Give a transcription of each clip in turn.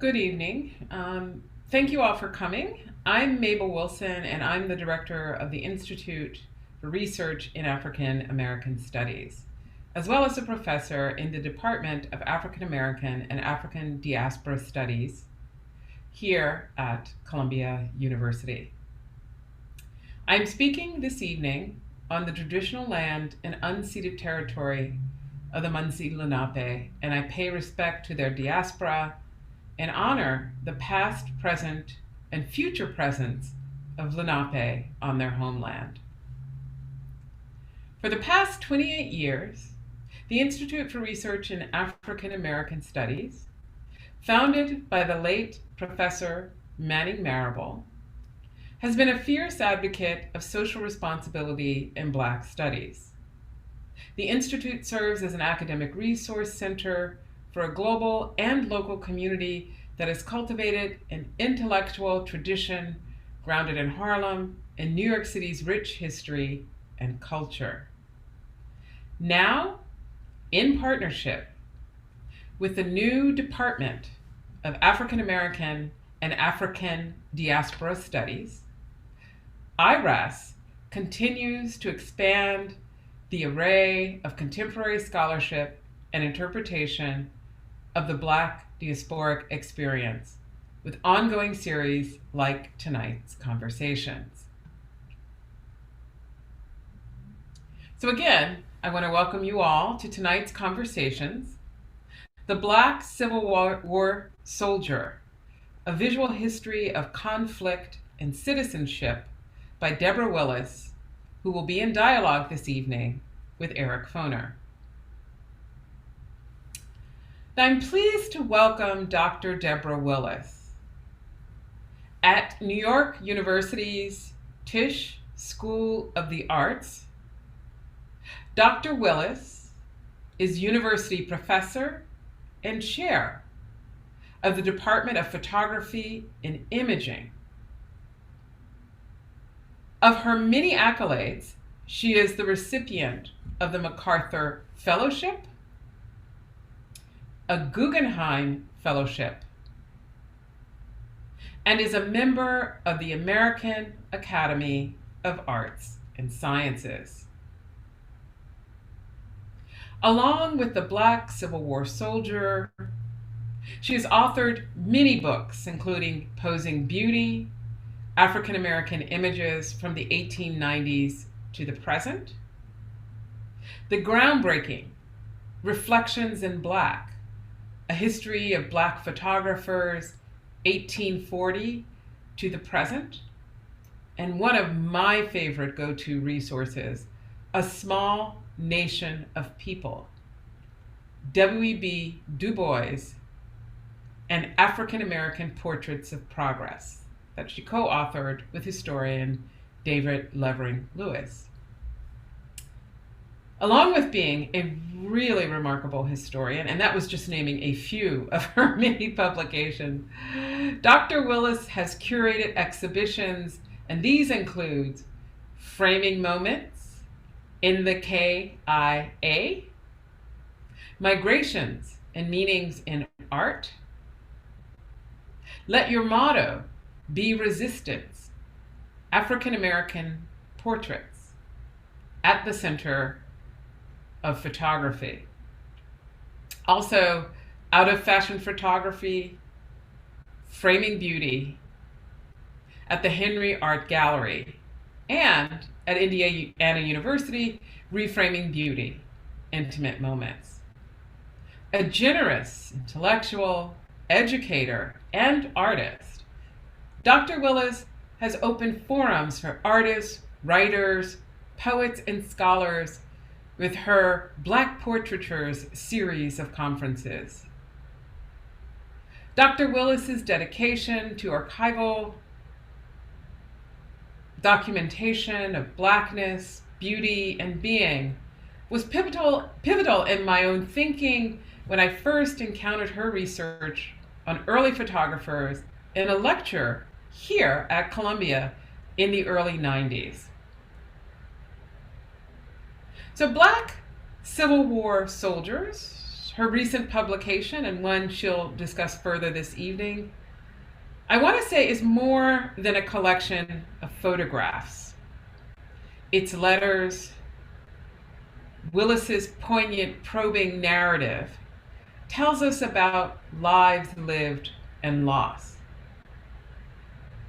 Good evening. Thank you all for coming. I'm Mabel Wilson, and I'm the director of the Institute for Research in African American Studies, as well as a professor in the Department of African American and African Diaspora Studies here at Columbia University. I'm speaking this evening on the traditional land and unceded territory of the Munsee Lenape, and I pay respect to their diaspora and honor the past, present, and future presence of Lenape on their homeland. For the past 28 years, the Institute for Research in African American Studies, founded by the late Professor Manning Marable, has been a fierce advocate of social responsibility in Black studies. The Institute serves as an academic resource center for a global and local community that has cultivated an intellectual tradition grounded in Harlem and New York City's rich history and culture. Now, in partnership with the new Department of African American and African Diaspora Studies, IRAAS continues to expand the array of contemporary scholarship and interpretation of the Black diasporic experience with ongoing series like tonight's conversations. So again, I want to welcome you all to tonight's conversations, The Black Civil War Soldier, A Visual History of Conflict and Citizenship by Deb Willis, who will be in dialogue this evening with Eric Foner. Now, I'm pleased to welcome Dr. Deborah Willis. At New York University's Tisch School of the Arts, Dr. Willis is university professor and chair of the Department of Photography and Imaging. Of her many accolades, she is the recipient of the MacArthur Fellowship, a Guggenheim Fellowship, and is a member of the American Academy of Arts and Sciences. Along with The Black Civil War Soldier, she has authored many books, including Posing Beauty, African American Images from the 1890s to the Present, the groundbreaking Reflections in Black, A History of Black Photographers, 1840 to the Present, and one of my favorite go-to resources, A Small Nation of People, W.E.B. Du Bois and African American Portraits of Progress, that she co-authored with historian David Levering Lewis. Along with being a really remarkable historian, and that was just naming a few of her many publications, Dr. Willis has curated exhibitions, and these include Framing Moments in the KIA, Migrations and Meanings in Art, Let Your Motto Be Resistance, African American Portraits at the Center of Photography. Also, Out of Fashion Photography, Framing Beauty at the Henry Art Gallery, and at Indiana University, Reframing Beauty, Intimate Moments. A generous intellectual, educator, and artist, Dr. Willis has opened forums for artists, writers, poets, and scholars with her Black Portraitures series of conferences. Dr. Willis's dedication to archival documentation of Blackness, beauty, and being was pivotal in my own thinking when I first encountered her research on early photographers in a lecture here at Columbia in the early 90s. So Black Civil War Soldiers, her recent publication, and one she'll discuss further this evening, I want to say is more than a collection of photographs. Its letters, Willis's poignant, probing narrative, tells us about lives lived and lost.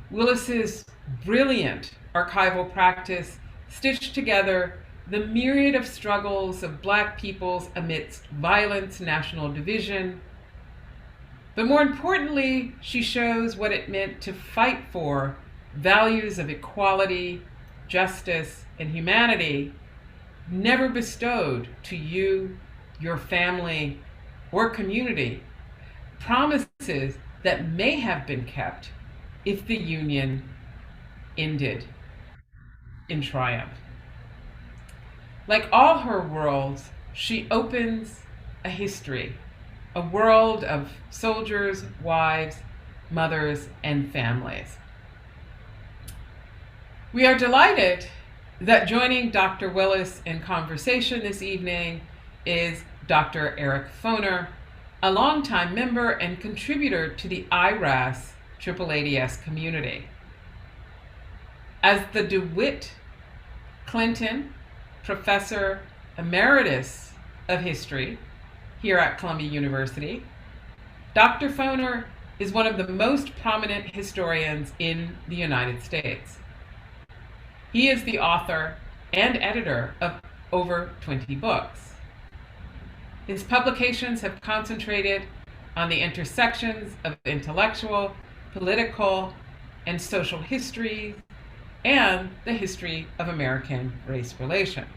Willis's brilliant archival practice stitched together the myriad of struggles of Black peoples amidst violence, national division. But more importantly, she shows what it meant to fight for values of equality, justice, and humanity never bestowed to you, your family, or community, promises that may have been kept if the Union ended in triumph. Like all her worlds, she opens a history, a world of soldiers, wives, mothers, and families. We are delighted that joining Dr. Willis in conversation this evening is Dr. Eric Foner, a longtime member and contributor to the IRAAS-AAADS community. As the DeWitt Clinton Professor Emeritus of History here at Columbia University, Dr. Foner is one of the most prominent historians in the United States. He is the author and editor of over 20 books. His publications have concentrated on the intersections of intellectual, political, and social histories and the history of American race relations.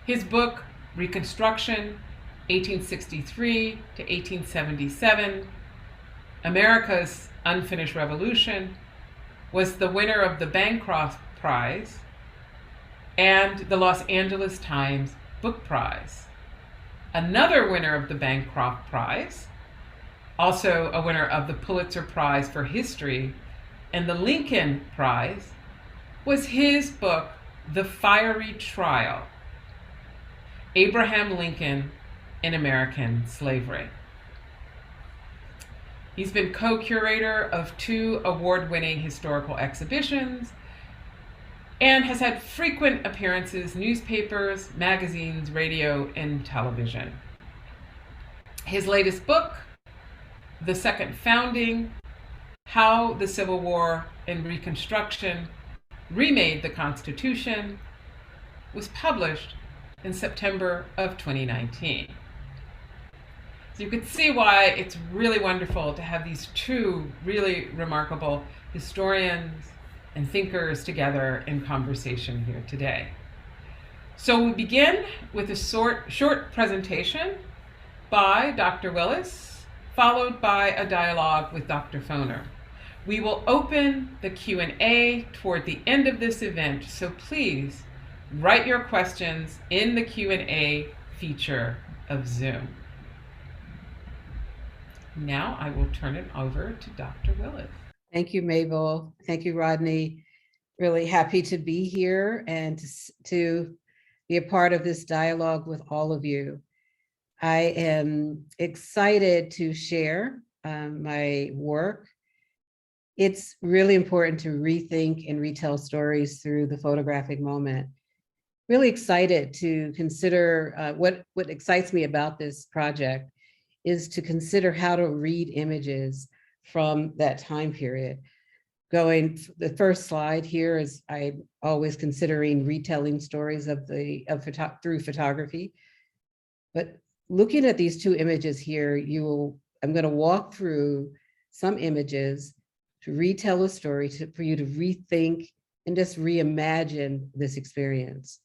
His book, Reconstruction, 1863 to 1877, America's Unfinished Revolution, was the winner of the Bancroft Prize and the Los Angeles Times Book Prize. Another winner of the Bancroft Prize, also a winner of the Pulitzer Prize for History and the Lincoln Prize, was his book, The Fiery Trial, Abraham Lincoln in American Slavery. He's been co-curator of 2 award-winning historical exhibitions and has had frequent appearances in newspapers, magazines, radio, and television. His latest book, The Second Founding: How the Civil War and Reconstruction Remade the Constitution, was published in September of 2019. So you can see why it's really wonderful to have these 2 really remarkable historians and thinkers together in conversation here today. So we begin with a short presentation by Dr. Willis, followed by a dialogue with Dr. Foner. We will open the Q&A toward the end of this event, so please write your questions in the Q&A feature of Zoom. Now I will turn it over to Dr. Willis. Thank you, Mabel. Thank you, Rodney. Really happy to be here and to be a part of this dialogue with all of you. I am excited to share my work. It's really important to rethink and retell stories through the photographic moment. Really excited to consider what excites me about this project is to consider how to read images from that time period. The first slide here is I'm always considering retelling stories through photography. But looking at these 2 images here, I'm going to walk through some images to retell a story for you to rethink and just reimagine this experience.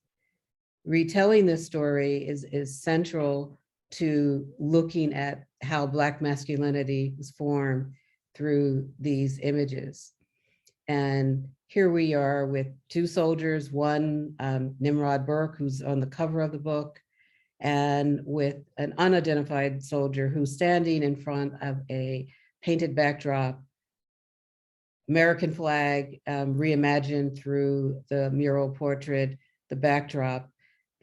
Retelling this story is central to looking at how Black masculinity was formed through these images. And here we are with 2 soldiers, one Nimrod Burke, who's on the cover of the book, and with an unidentified soldier who's standing in front of a painted backdrop, American flag reimagined through the mural portrait, the backdrop.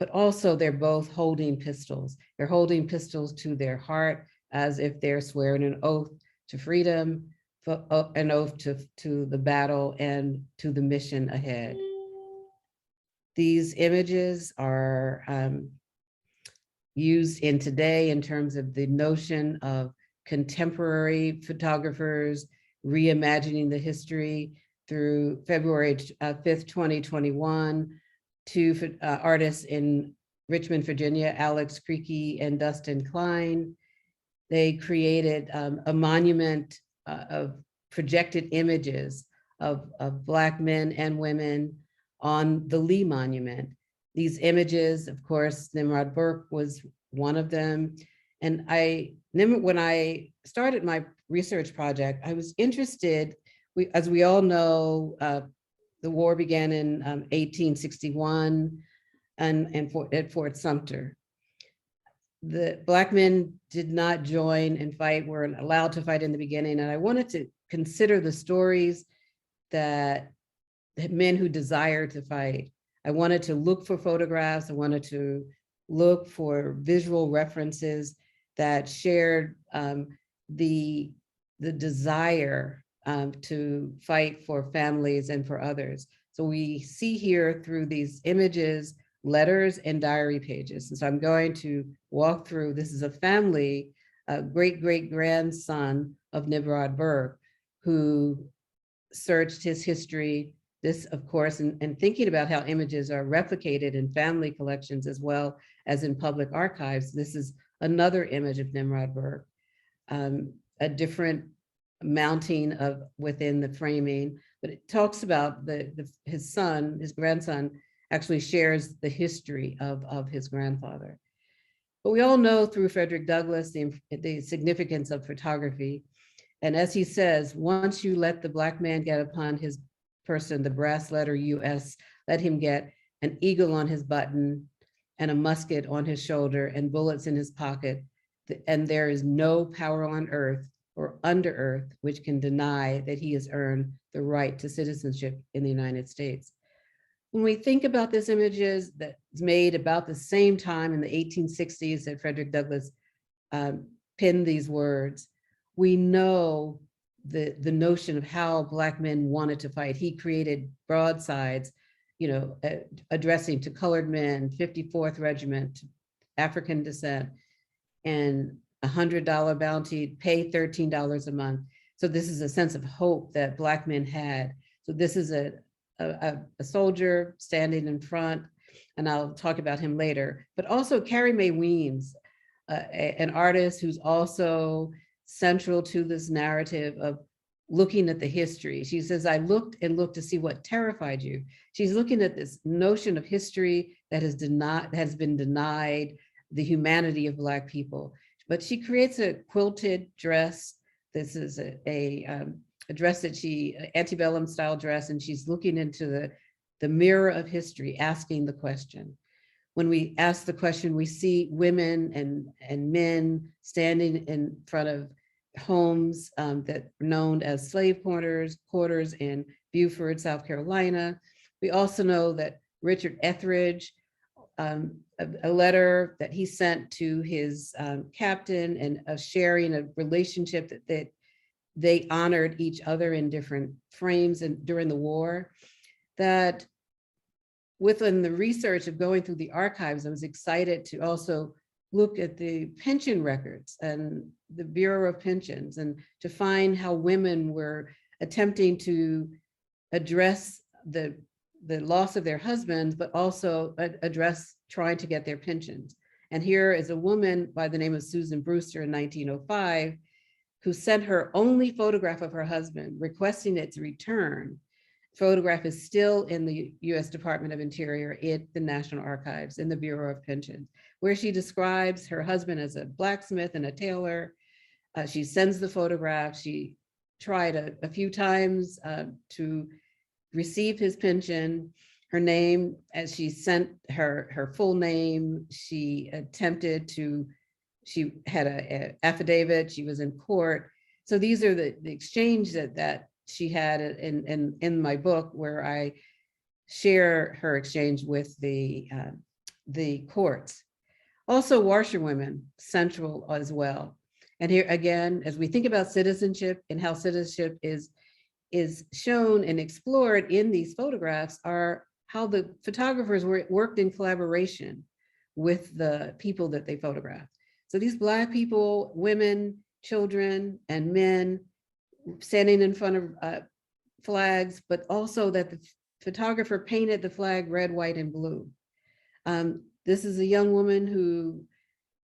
but also they're both holding pistols. They're holding pistols to their heart as if they're swearing an oath to freedom, an oath to the battle and to the mission ahead. These images are used in today in terms of the notion of contemporary photographers reimagining the history through February 5th, 2021, to artists in Richmond, Virginia, Alex Creaky and Dustin Klein. They created a monument of projected images of Black men and women on the Lee Monument. These images, of course, Nimrod Burke was one of them. And when I started my research project, I was interested, as we all know, the war began in 1861 at Fort Sumter. The Black men did not join and fight, weren't allowed to fight in the beginning. And I wanted to consider the stories that men who desired to fight. I wanted to look for photographs. I wanted to look for visual references that shared the desire to fight for families and for others. So we see here through these images, letters and diary pages. And so I'm going to walk through, this is a family, great-great-grandson of Nimrod Burke, who searched his history. This, of course, and thinking about how images are replicated in family collections as well as in public archives. This is another image of Nimrod Burke, a different mounting of within the framing, but it talks about his grandson, actually shares the history of his grandfather. But we all know through Frederick Douglass the significance of photography. And as he says, once you let the Black man get upon his person, the brass letter US, let him get an eagle on his button and a musket on his shoulder and bullets in his pocket. And there is no power on earth or under earth which can deny that he has earned the right to citizenship in the United States. When we think about these images that's made about the same time in the 1860s that Frederick Douglass penned these words, we know the notion of how Black men wanted to fight. He created broadsides, addressing to colored men, 54th Regiment, African descent, and $100 bounty, pay $13 a month. So this is a sense of hope that Black men had. So this is a soldier standing in front, and I'll talk about him later, but also Carrie Mae Weems, an artist who's also central to this narrative of looking at the history. She says, I looked and looked to see what terrified you. She's looking at this notion of history that has been denied the humanity of Black people. But she creates a quilted dress. This is a dress that antebellum style dress, and she's looking into the mirror of history, asking the question. When we ask the question, we see women and men standing in front of homes that are known as slave quarters in Buford, South Carolina. We also know that Richard Etheridge, a letter that he sent to his captain and sharing a relationship that they honored each other in different frames and during the war, that within the research of going through the archives, I was excited to also look at the pension records and the Bureau of Pensions, and to find how women were attempting to address the loss of their husbands, but also address trying to get their pensions. And here is a woman by the name of Susan Brewster in 1905, who sent her only photograph of her husband, requesting it to return. Photograph is still in the US Department of Interior at the National Archives in the Bureau of Pensions, where she describes her husband as a blacksmith and a tailor. She sends the photograph. She tried a few times to receive his pension. Her name, as she sent her full name, she had an affidavit, she was in court. So these are the exchange that she had in my book, where I share her exchange with the the courts. Also washerwomen, central as well. And here again, as we think about citizenship and how citizenship is shown and explored in these photographs, are how the photographers worked in collaboration with the people that they photographed. So these Black people, women, children, and men standing in front of flags, but also that the photographer painted the flag red, white, and blue. This is a young woman who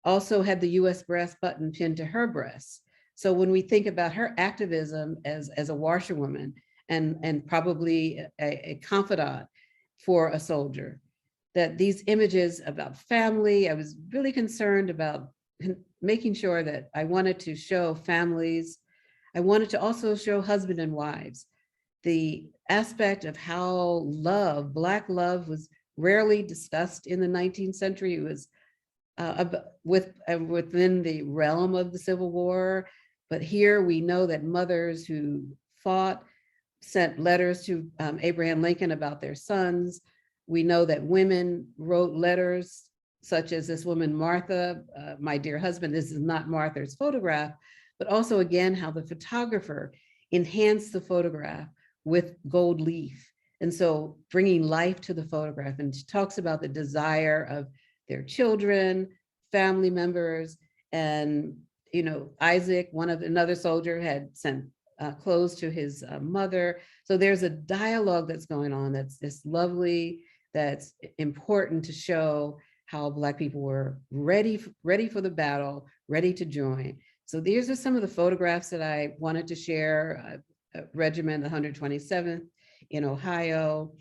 also had the US brass button pinned to her breast. So when we think about her activism as a washerwoman and probably a confidant for a soldier, that these images about family, I was really concerned about making sure that I wanted to show families. I wanted to also show husband and wives. The aspect of how love, Black love, was rarely discussed in the 19th century. It was within the realm of the Civil War. But here we know that mothers who fought sent letters to Abraham Lincoln about their sons. We know that women wrote letters, such as this woman, Martha, my dear husband. This is not Martha's photograph, but also again, how the photographer enhanced the photograph with gold leaf. And so bringing life to the photograph, and she talks about the desire of their children, family members, and Isaac, another soldier, had sent clothes to his mother. So there's a dialogue that's going on that's lovely, that's important to show how Black people were ready for the battle, ready to join. So these are some of the photographs that I wanted to share. Regiment 127th in Ohio.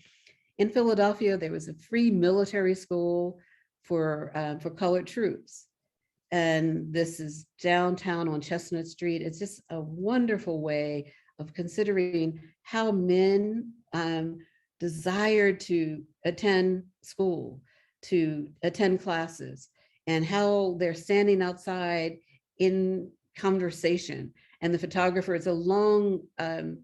In Philadelphia, there was a free military school for colored troops. And this is downtown on Chestnut Street. It's just a wonderful way of considering how men desired to attend school, to attend classes, and how they're standing outside in conversation. And the photographer, it's a long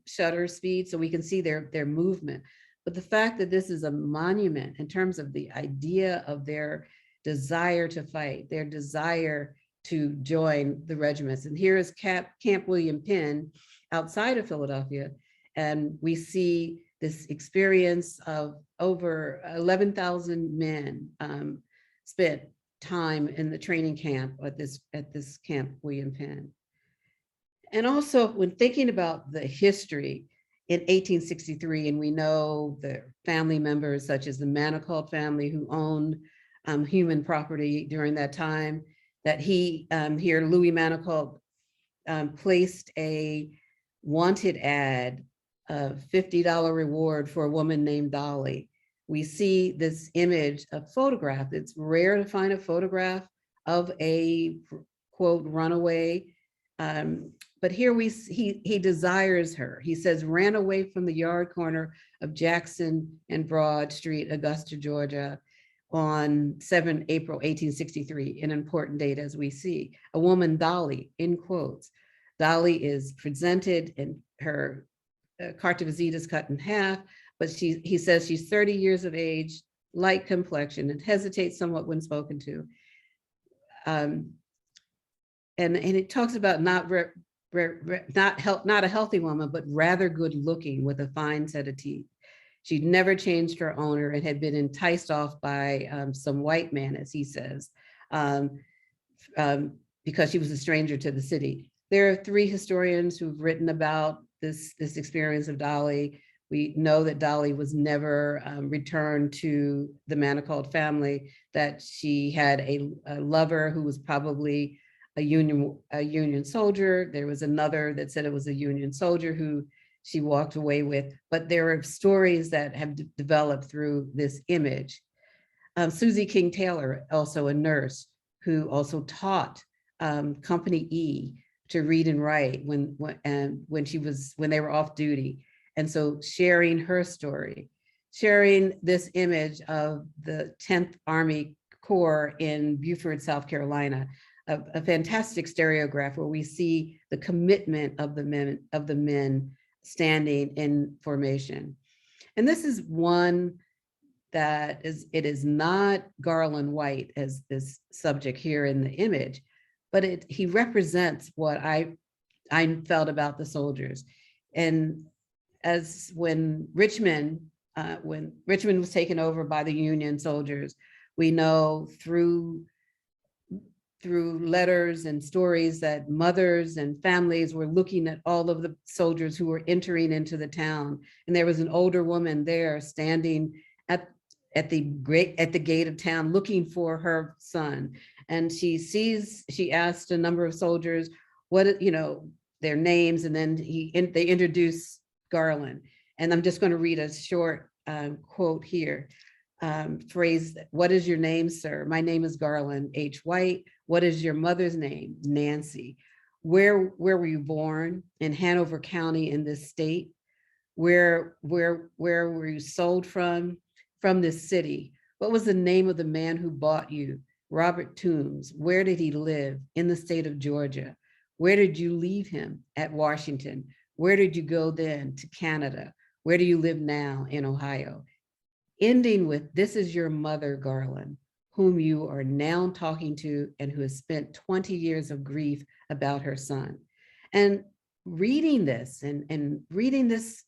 shutter speed, so we can see their movement. But the fact that this is a monument in terms of the idea of their desire to fight, their desire to join the regiments. And here is Camp William Penn outside of Philadelphia. And we see this experience of over 11,000 men spent time in the training camp at this Camp William Penn. And also when thinking about the history in 1863, and we know the family members such as the Manicold family who owned human property during that time, that here Louis Manicold placed a wanted ad, a $50 reward for a woman named Dolly. We see this image, a photograph. It's rare to find a photograph of a quote runaway. But here he desires her. He says, ran away from the yard corner of Jackson and Broad Street, Augusta, Georgia, on 7 April 1863, an important date as we see. A woman, Dolly, in quotes. Dolly is presented and her carte de visite is cut in half, but he says she's 30 years of age, light complexion, and hesitates somewhat when spoken to. And it talks about not a healthy woman, but rather good looking with a fine set of teeth. She'd never changed her owner and had been enticed off by some white man, as he says, because she was a stranger to the city. There are 3 historians who've written about this experience of Dolly. We know that Dolly was never returned to the Manicold family, that she had a lover who was probably a Union soldier. There was another that said it was a Union soldier who she walked away with, but there are stories that have developed through this image. Susie King Taylor, also a nurse, who also taught Company E to read and write when they were off duty. And so sharing her story, sharing this image of the 10th Army Corps in Buford, South Carolina, a fantastic stereograph where we see the commitment of the men standing in formation. And this is one that it is not Garland White as this subject here in the image, but he represents what I felt about the soldiers. And as when Richmond was taken over by the Union soldiers, we know through letters and stories that mothers and families were looking at all of the soldiers who were entering into the town. And there was an older woman there standing at the gate of town looking for her son. And she asked a number of soldiers what, their names, and then they introduced Garland. And I'm just going to read a short quote here. Phrase, "What is your name, sir?" "My name is Garland H. White." "What is your mother's name?" "Nancy." Where were you born?" "In Hanover County in this state." Where were you sold from?" "From this city." "What was the name of the man who bought you?" "Robert Toombs." "Where did he live?" "In the state of Georgia." "Where did you leave him?" "At Washington." "Where did you go then?" "To Canada." "Where do you live now?" "In Ohio." Ending with, "This is your mother, Garland, whom you are now talking to and who has spent 20 years of grief about her son." And reading this and reading this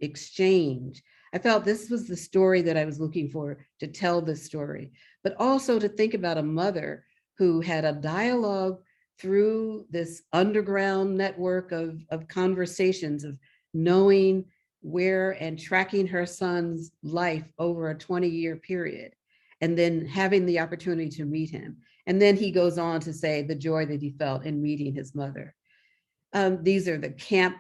exchange, I felt this was the story that I was looking for to tell this story, but also to think about a mother who had a dialogue through this underground network of conversations, of knowing where and tracking her son's life over a 20-year period, and then having the opportunity to meet him. And then he goes on to say the joy that he felt in meeting his mother. These are the camp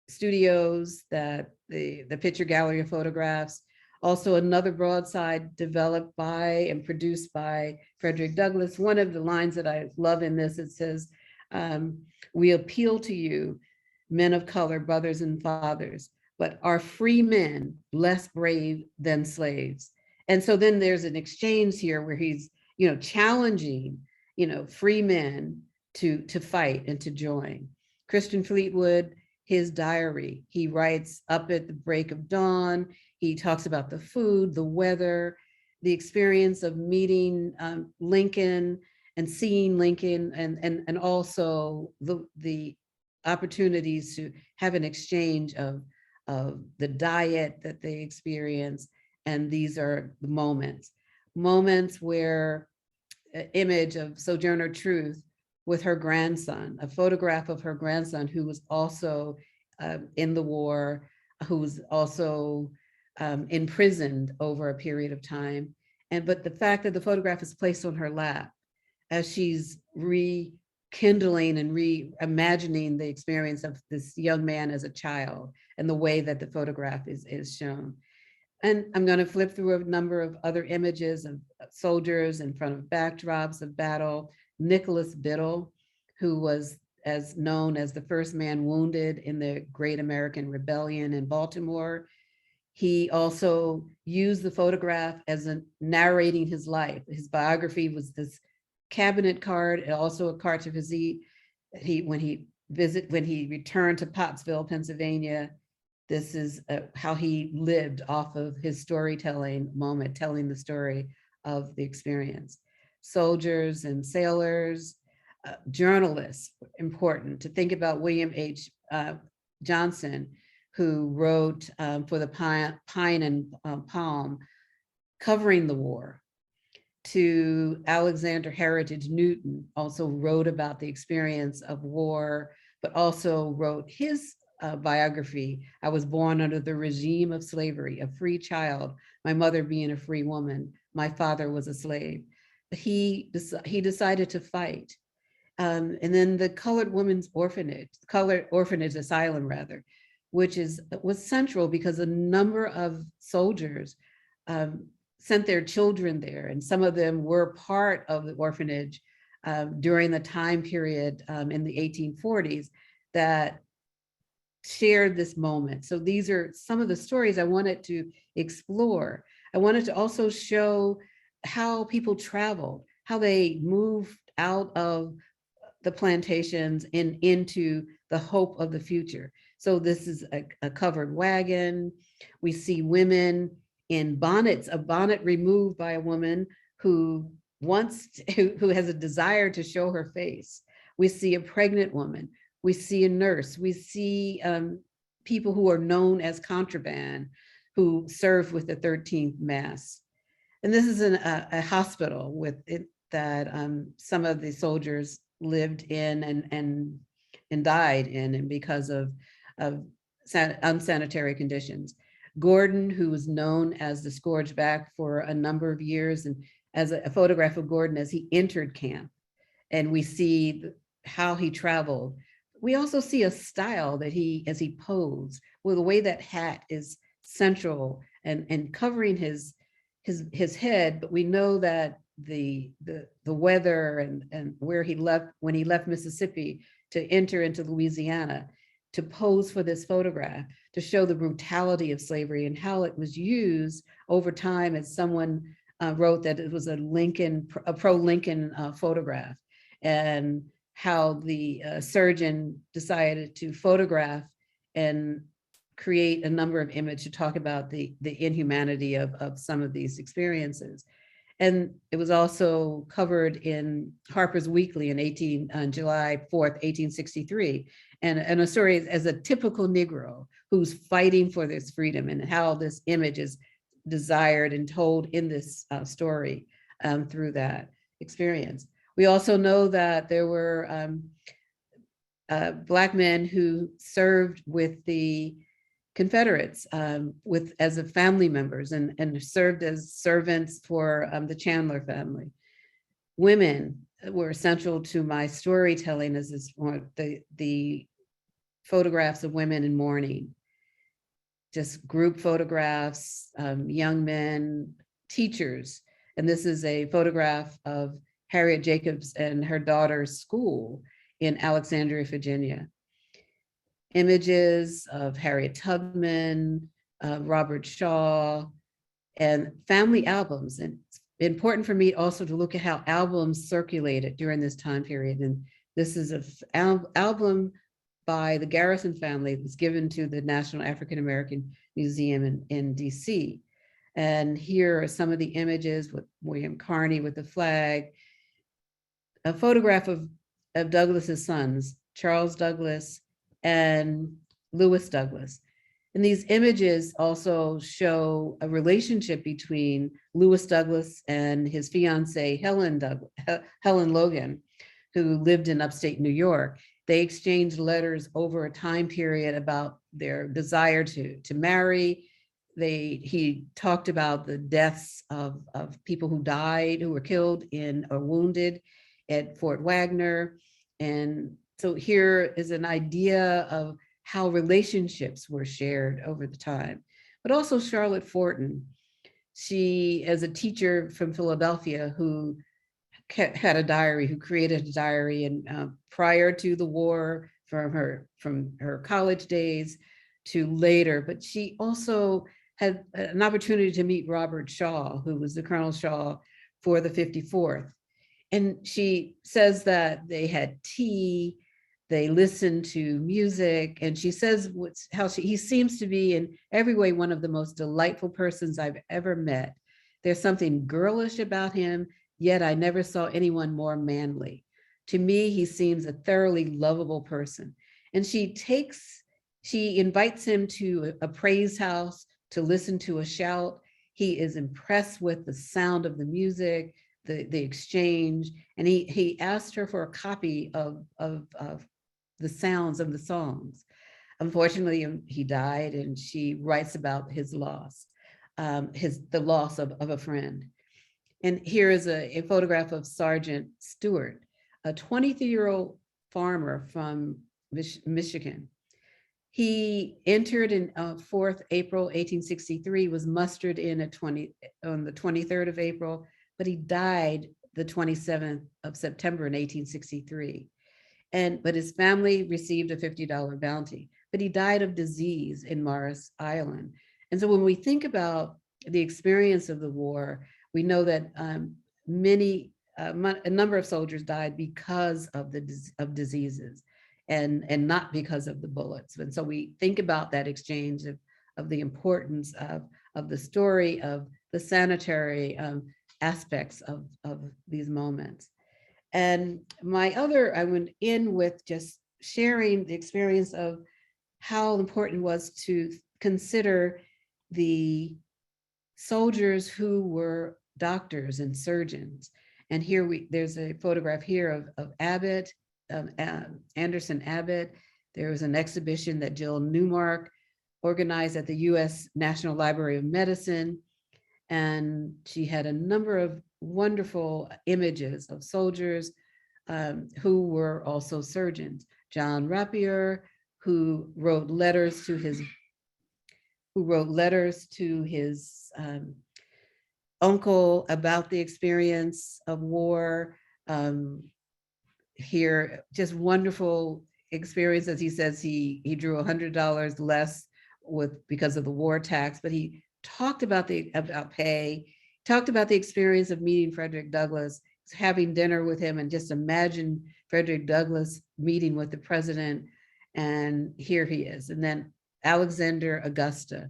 studios, that the picture gallery of photographs. Also another broadside developed by and produced by Frederick Douglass. One of the lines that I love in this, it says, "We appeal to you, men of color, brothers and fathers, but are free men less brave than slaves?" And so then there's an exchange here where he's, challenging, free men to fight and to join. Christian Fleetwood, his diary, he writes, "Up at the break of dawn." He talks about the food, the weather, the experience of meeting Lincoln and seeing Lincoln, and also the opportunities to have an exchange of the diet that they experience. And these are the moments where image of Sojourner Truth with her grandson, a photograph of her grandson who was also in the war, who was also imprisoned over a period of time. But the fact that the photograph is placed on her lap as she's rekindling and reimagining the experience of this young man as a child, and the way that the photograph is shown. And I'm going to flip through a number of other images of soldiers in front of backdrops of battle. Nicholas Biddle, who was known as the first man wounded in the Great American Rebellion in Baltimore. He also used the photograph as narrating his life. His biography was this cabinet card, and also a carte de visite. When he returned to Pottsville, Pennsylvania, this is how he lived off of his storytelling moment, telling the story of the experience. Soldiers and sailors, journalists, important to think about William H. Johnson, who wrote for the Pine and Palm, covering the war. To Alexander Heritage Newton, also wrote about the experience of war, but also wrote his biography. "I was born under the regime of slavery, a free child, my mother being a free woman. My father was a slave." But he decided to fight. And then the Colored Orphanage Asylum, rather, which was central because a number of soldiers sent their children there, and some of them were part of the orphanage during the time period in the 1840s that shared this moment. So these are some of the stories I wanted to explore. I wanted to also show how people traveled, how they moved out of the plantations and into the hope of the future. So this is a covered wagon. We see women in bonnets, a bonnet removed by a woman who who has a desire to show her face. We see a pregnant woman. We see a nurse. We see people who are known as contraband who served with the 13th Mass. And this is a hospital with it that some of the soldiers lived in and died in, and because of unsanitary conditions. Gordon, who was known as the Scourge Back for a number of years, and as a photograph of Gordon as he entered camp, and we see how he traveled. We also see a style that as he posed, well, the way that hat is central and covering his head, but we know that the weather and where he left, when he left Mississippi to enter into Louisiana, to pose for this photograph, to show the brutality of slavery and how it was used over time. As someone wrote that it was a pro-Lincoln photograph, and how the surgeon decided to photograph and create a number of images to talk about the inhumanity of some of these experiences. And it was also covered in Harper's Weekly on July 4th, 1863, and a story as a typical Negro who's fighting for this freedom, and how this image is desired and told in this story through that experience. We also know that there were Black men who served with the Confederates as a family members, and served as servants for the Chandler family. Women were essential to my storytelling, as is the photographs of women in mourning, just group photographs, young men, teachers. And this is a photograph of Harriet Jacobs and her daughter's school in Alexandria, Virginia. Images of Harriet Tubman, Robert Shaw, and family albums. And it's important for me also to look at how albums circulated during this time period. And this is an album by the Garrison family that was given to the National African American Museum in DC. And here are some of the images with William Carney with the flag, a photograph of Douglas's sons, Charles Douglas and Lewis Douglas. And these images also show a relationship between Lewis Douglas and his fiancée, Helen Logan, who lived in upstate New York. They exchanged letters over a time period about their desire to marry. He talked about the deaths of people who died, who were killed or wounded at Fort Wagner. And so here is an idea of how relationships were shared over the time. But also Charlotte Fortin, she, as a teacher from Philadelphia who had a diary, who created a diary, and prior to the war, from her college days to later, but she also had an opportunity to meet Robert Shaw, who was the Colonel Shaw for the 54th. And she says that they had tea, they listened to music, and she says he seems to be in every way one of the most delightful persons I've ever met. There's something girlish about him, yet I never saw anyone more manly. To me, he seems a thoroughly lovable person. And she invites him to a praise house to listen to a shout. He is impressed with the sound of the music, the exchange, and he asked her for a copy of the sounds of the songs. Unfortunately, he died, and she writes about his loss, the loss of a friend. And here is a photograph of Sergeant Stewart, a 23-year-old farmer from Michigan. He entered in 4th April 1863, was mustered in on the 23rd of April, but he died the 27th of September in 1863. But his family received a $50 bounty, but he died of disease in Morris Island. And so when we think about the experience of the war, we know that a number of soldiers died because of diseases, and not because of the bullets. And so we think about that exchange of the importance of the story, of the sanitary aspects of these moments. And I went in with just sharing the experience of how important it was to consider the soldiers who were doctors and surgeons. And here there's a photograph here of Abbott, Anderson Abbott. There was an exhibition that Jill Newmark organized at the US National Library of Medicine. And she had a number of wonderful images of soldiers who were also surgeons. John Rapier, who wrote letters to his uncle about the experience of war. Here, just wonderful experiences. He says he drew $100 less because of the war tax, but he talked about pay, talked about the experience of meeting Frederick Douglass, having dinner with him, and just imagine Frederick Douglass meeting with the president, and here he is. And then Alexander Augusta,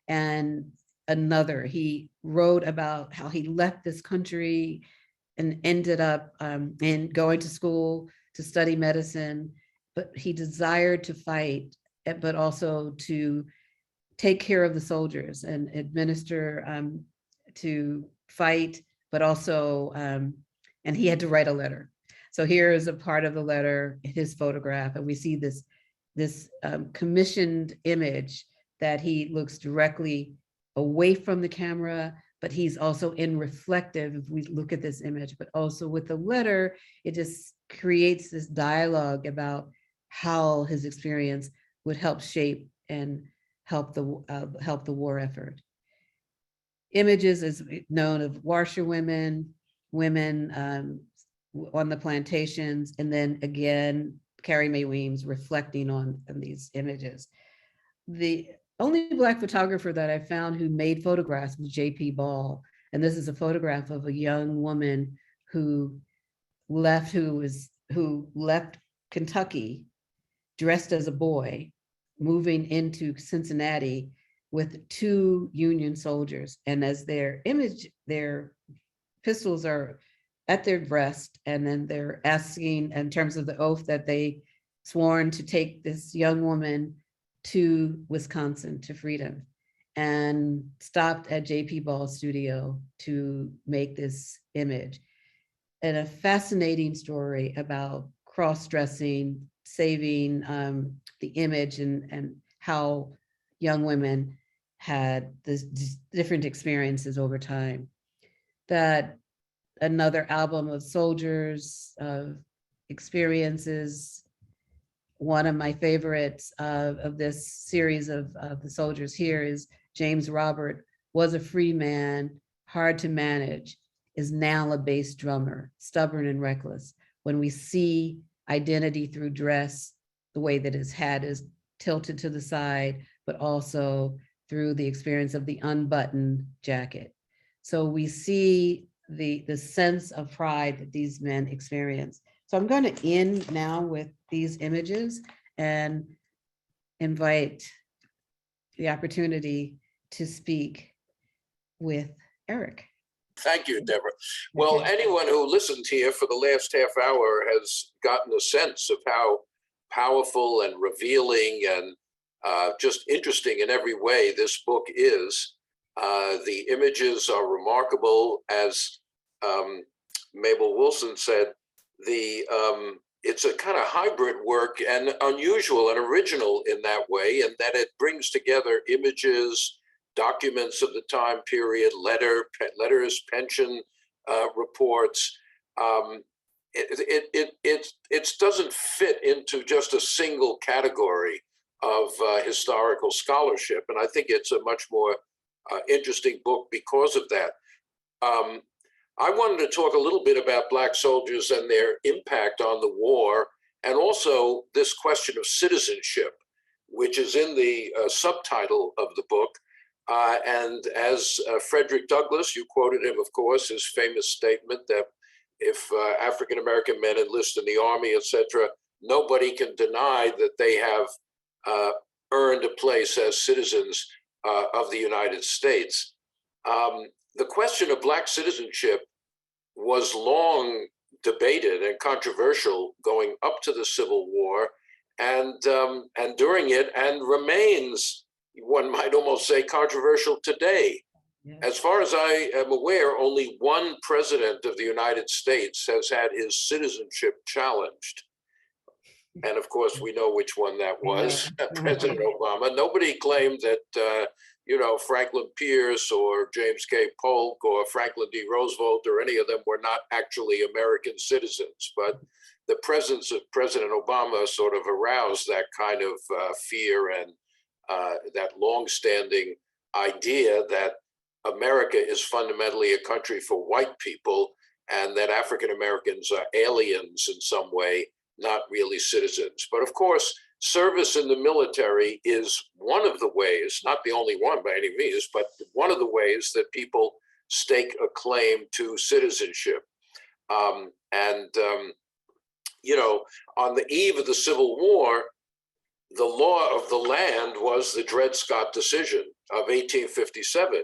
and he wrote about how he left this country and ended up in going to school to study medicine, but he desired to fight, but also to take care of the soldiers and administer, to fight, but also, and he had to write a letter. So here is a part of the letter, his photograph, and we see this commissioned image that he looks directly away from the camera, but he's also in reflective, if we look at this image, but also with the letter, it just creates this dialogue about how his experience would help shape and help the war effort. Images is known of washerwomen, women on the plantations, and then again, Carrie Mae Weems reflecting on these images. The only Black photographer that I found who made photographs was J.P. Ball. And this is a photograph of a young woman who left Kentucky dressed as a boy, moving into Cincinnati with 2 Union soldiers. And as their pistols are at their breast, and then they're asking, in terms of the oath that they sworn to take this young woman to Wisconsin, to freedom, and stopped at J.P. Ball's studio to make this image. And a fascinating story about cross-dressing, saving the image, and how young women had this different experiences over time. That another album of soldiers, of experiences. One of my favorites of this series of the soldiers here is James Robert, was a free man, hard to manage, is now a bass drummer, stubborn and reckless. When we see identity through dress, the way that his hat is tilted to the side, but also through the experience of the unbuttoned jacket. So we see the sense of pride that these men experience. So I'm going to end now with these images and invite the opportunity to speak with Eric. Thank you, Deborah. Well, anyone who listened here for the last half hour has gotten a sense of how powerful and revealing and just interesting in every way this book is. The images are remarkable. As Mabel Wilson said, it's a kind of hybrid work and unusual and original in that way, and that it brings together images, documents of the time period, letters, pension reports. It doesn't fit into just a single category of historical scholarship, and I think it's a much more interesting book because of that. I wanted to talk a little bit about Black soldiers and their impact on the war, and also this question of citizenship, which is in the subtitle of the book. And as Frederick Douglass, you quoted him, of course, his famous statement that if African-American men enlist in the army, etc., nobody can deny that they have earned a place as citizens of the United States. The question of Black citizenship was long debated and controversial going up to the Civil War, and during it, and remains, one might almost say, controversial today. Yeah. As far as I am aware, only one president of the United States has had his citizenship challenged. And of course, we know which one that was, President Obama. Nobody claimed that, Franklin Pierce or James K. Polk or Franklin D. Roosevelt or any of them were not actually American citizens. But the presence of President Obama sort of aroused that kind of fear and that longstanding idea that America is fundamentally a country for white people and that African Americans are aliens in some way, not really citizens. But of course, service in the military is one of the ways, not the only one by any means, but one of the ways that people stake a claim to citizenship. On the eve of the Civil War, the law of the land was the Dred Scott decision of 1857,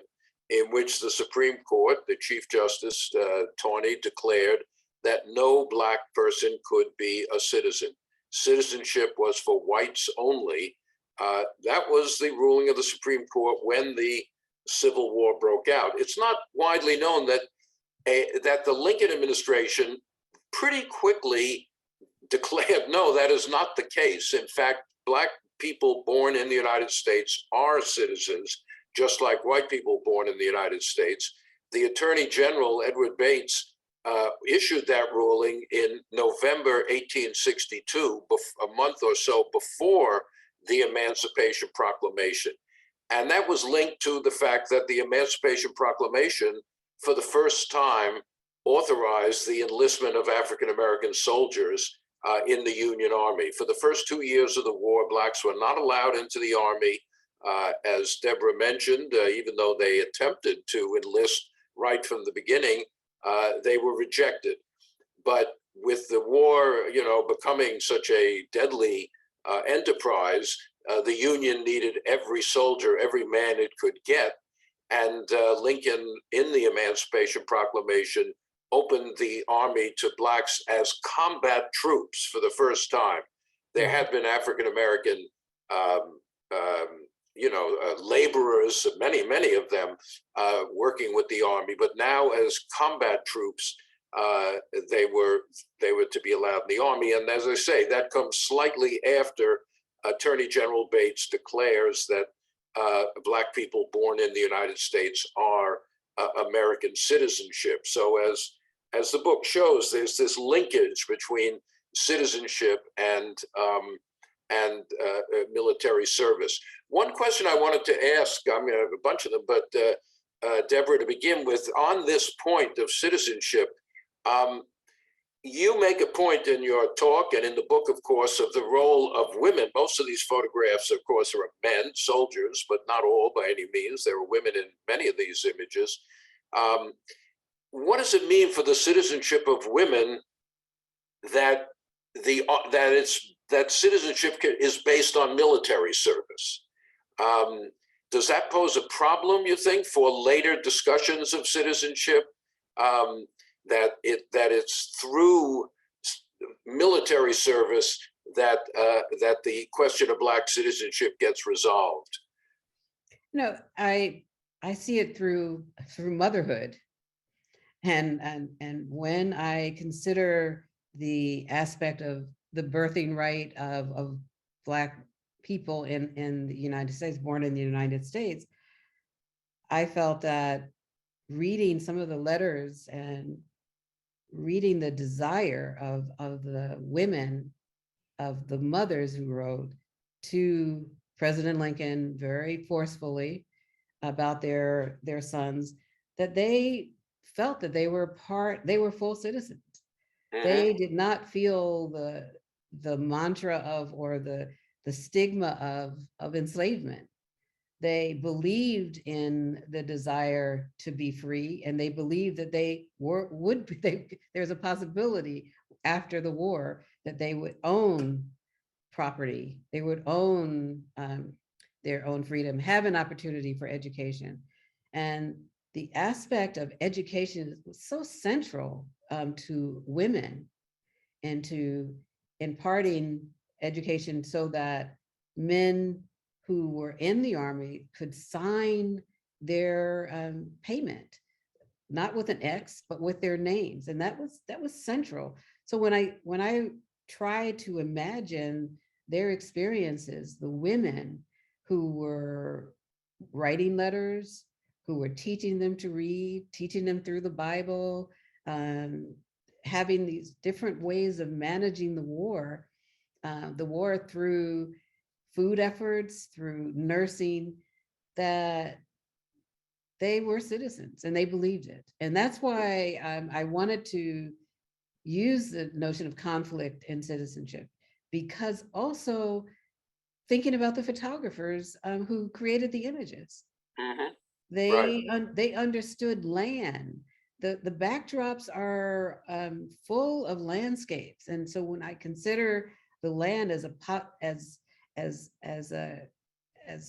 in which the Supreme Court, the Chief Justice Taney, declared that no Black person could be a citizen. Citizenship was for whites only. That was the ruling of the Supreme Court when the Civil War broke out. It's not widely known that the Lincoln administration pretty quickly declared, no, that is not the case. In fact, Black people born in the United States are citizens, just like white people born in the United States. The Attorney General, Edward Bates, issued that ruling in November 1862, a month or so before the Emancipation Proclamation. And that was linked to the fact that the Emancipation Proclamation, for the first time, authorized the enlistment of African American soldiers in the Union Army. For the first 2 years of the war, Blacks were not allowed into the Army. As Deborah mentioned, even though they attempted to enlist right from the beginning, they were rejected. But with the war, becoming such a deadly enterprise, the Union needed every soldier, every man it could get. And Lincoln, in the Emancipation Proclamation, opened the Army to Blacks as combat troops for the first time. There had been African American laborers, many of them working with the Army, but now as combat troops, they were to be allowed in the Army. And as I say, that comes slightly after Attorney General Bates declares that Black people born in the United States are American citizenship. So as the book shows, there's this linkage between citizenship and military service. One question I wanted to ask, I'm going to have a bunch of them, but Deborah, to begin with, on this point of citizenship, you make a point in your talk and in the book, of course, of the role of women. Most of these photographs, of course, are of men, soldiers, but not all by any means. There are women in many of these images. What does it mean for the citizenship of women that citizenship is based on military service? Does that pose a problem, you think, for later discussions of citizenship? That it's through military service that the question of Black citizenship gets resolved? No, I see it through motherhood, and when I consider the aspect of the birthing right of Black people in the United States, born in the United States, I felt that reading some of the letters and reading the desire of the women, of the mothers who wrote to President Lincoln very forcefully about their sons, that they felt that they were full citizens. They did not feel the mantra of, or the stigma of enslavement. They believed in the desire to be free, and they believed that there's a possibility after the war that they would own property. They would own their own freedom, have an opportunity for education. And the aspect of education was so central to women and to imparting education so that men who were in the Army could sign their payment, not with an X, but with their names. And that was central. So when I try to imagine their experiences, the women who were writing letters, who were teaching them to read, teaching them through the Bible, having these different ways of managing the war through food efforts, through nursing, that they were citizens and they believed it. And that's why I wanted to use the notion of conflict and citizenship, because also thinking about the photographers who created the images. Mhm. They understood land. The backdrops are full of landscapes. And so when I consider the land as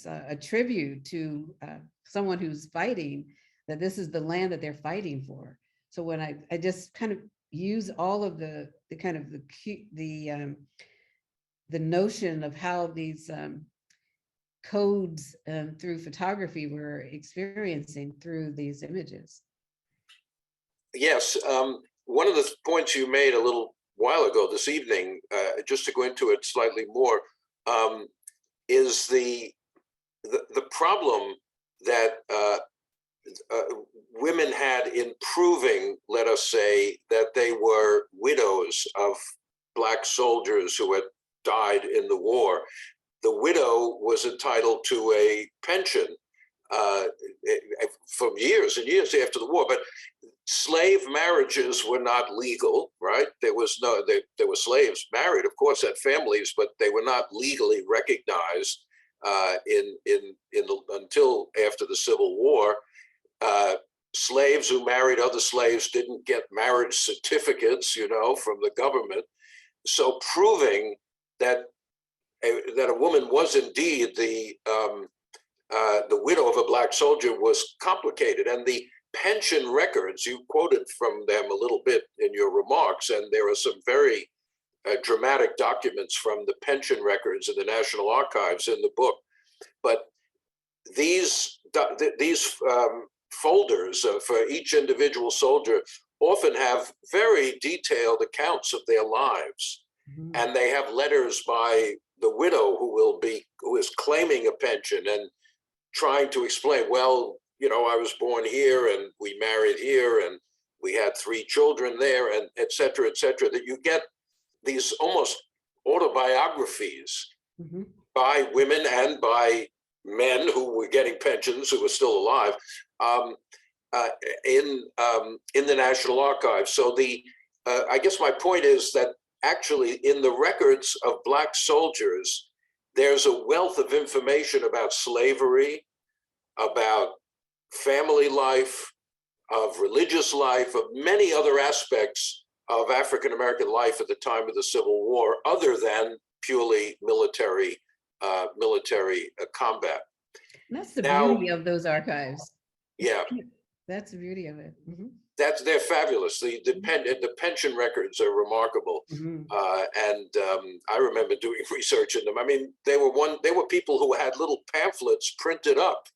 a tribute to someone who's fighting, that this is the land that they're fighting for. So when I just kind of use all of the notion of how these codes through photography we're experiencing through these images. Yes, one of the points you made a little while ago this evening, just to go into it slightly more, is the problem that women had in proving, let us say, that they were widows of Black soldiers who had died in the war. The widow was entitled to a pension from years and years after the war, but slave marriages were not legal, right? There were slaves married, of course, had families, but they were not legally recognized until after the Civil War. Slaves who married other slaves didn't get marriage certificates, from the government. So proving that a woman was indeed the widow of a Black soldier was complicated. And the pension records, you quoted from them a little bit in your remarks, and there are some very dramatic documents from the pension records in the National Archives in the book. But these folders for each individual soldier often have very detailed accounts of their lives. Mm-hmm. And they have letters by the widow who is claiming a pension and trying to explain, well, I was born here and we married here and we had 3 children there, and et cetera, that you get these almost autobiographies mm-hmm. by women and by men who were getting pensions, who were still alive, in the National Archives. So I guess my point is that actually in the records of Black soldiers, there's a wealth of information about slavery, about family life, of religious life, of many other aspects of African-American life at the time of the Civil War, other than purely military combat. And that's the beauty of those archives. Yeah. That's the beauty of it. Mm-hmm. They're fabulous. The pension records are remarkable. Mm-hmm. And I remember doing research in them. I mean, they were people who had little pamphlets printed up,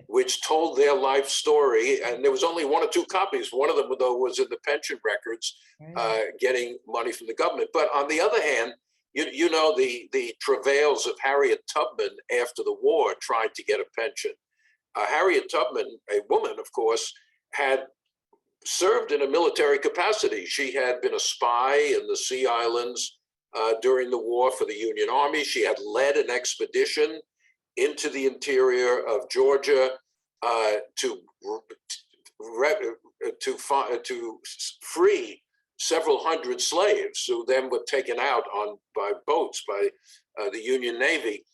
which told their life story. And there was only 1 or 2 copies. One of them, though, was in the pension records, right. Getting money from the government. But on the other hand, the travails of Harriet Tubman after the war trying to get a pension. Harriet Tubman, a woman, of course, had served in a military capacity. She had been a spy in the Sea Islands during the war for the Union Army. She had led an expedition into the interior of Georgia to free several hundred slaves who then were taken out by boats by the Union Navy.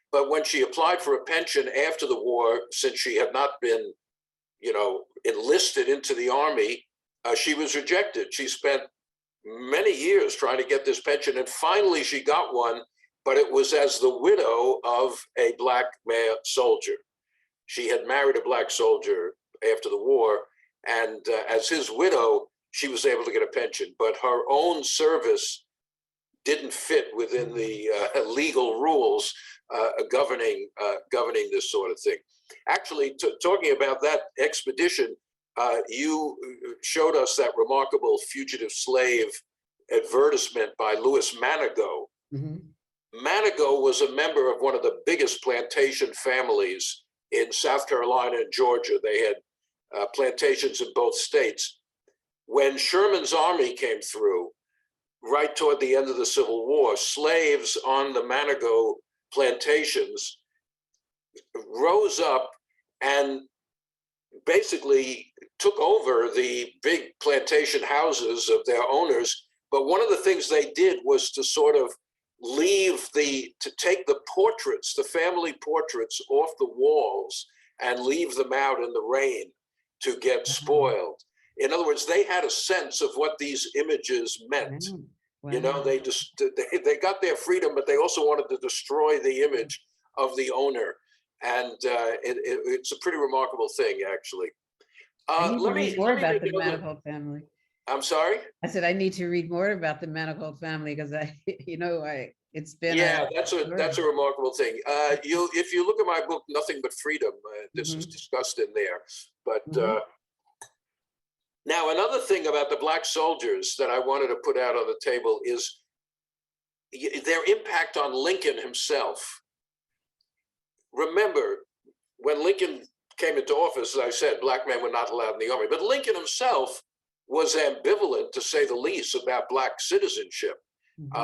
But when she applied for a pension after the war, since she had not been, enlisted into the Army, she was rejected. She spent many years trying to get this pension, and finally she got one, but it was as the widow of a black male soldier. She had married a black soldier after the war, and as his widow, she was able to get a pension, but her own service didn't fit within the legal rules governing this sort of thing. Actually, talking about that expedition, you showed us that remarkable fugitive slave advertisement by Louis Manigault. Mm-hmm. Manigault was a member of one of the biggest plantation families in South Carolina and Georgia. They had plantations in both states. When Sherman's army came through, right toward the end of the Civil War, slaves on the Manigault plantations rose up and basically took over the big plantation houses of their owners. But one of the things they did was to sort of to take the portraits, the family portraits, off the walls and leave them out in the rain to get spoiled. In other words, they had a sense of what these images meant. Wow. You know, they got their freedom, but they also wanted to destroy the image of the owner. And it's a pretty remarkable thing, actually. I need to read more about the another... Manigault family. I'm sorry? I said I need to read more about the Manigault family because it's been that's a remarkable thing. If you look at my book, Nothing But Freedom, this is discussed in there. But now another thing about the black soldiers that I wanted to put out on the table is their impact on Lincoln himself. Remember, when Lincoln came into office, as I said, black men were not allowed in the army. But Lincoln himself was ambivalent, to say the least, about black citizenship.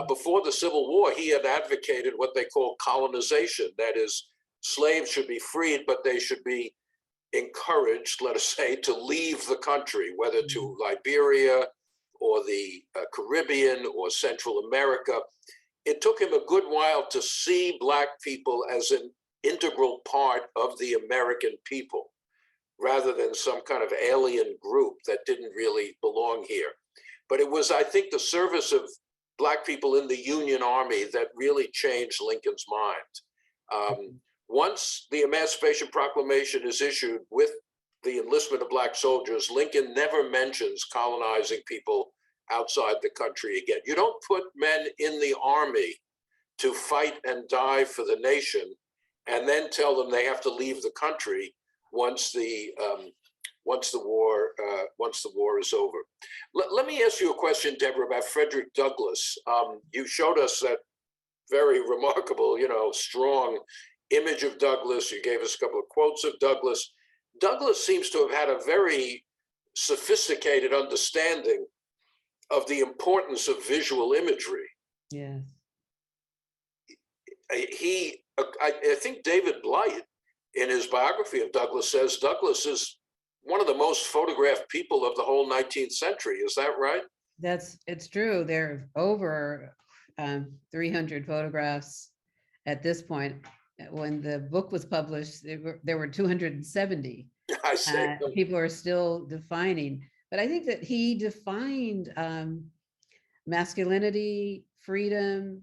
Before the Civil War, he had advocated what they call colonization. That is, slaves should be freed, but they should be encouraged, let us say, to leave the country, whether to Liberia or the Caribbean or Central America. It took him a good while to see black people as an integral part of the American people, rather than some kind of alien group that didn't really belong here. But it was, I think, the service of black people in the Union Army that really changed Lincoln's mind. Once the Emancipation Proclamation is issued with the enlistment of black soldiers, Lincoln never mentions colonizing people outside the country again. You don't put men in the army to fight and die for the nation and then tell them they have to leave the country once the war is over. Let me ask you a question, Deborah, about Frederick Douglass. You showed us that very remarkable, strong image of Douglass. You gave us a couple of quotes of Douglass. Douglass seems to have had a very sophisticated understanding of the importance of visual imagery. Yes. I think David Blight, in his biography of Douglass, says Douglass is one of the most photographed people of the whole 19th century. Is that right? It's true. There are over 300 photographs at this point. When the book was published, there were 270. I see. People are still defining, but I think that he defined masculinity, freedom,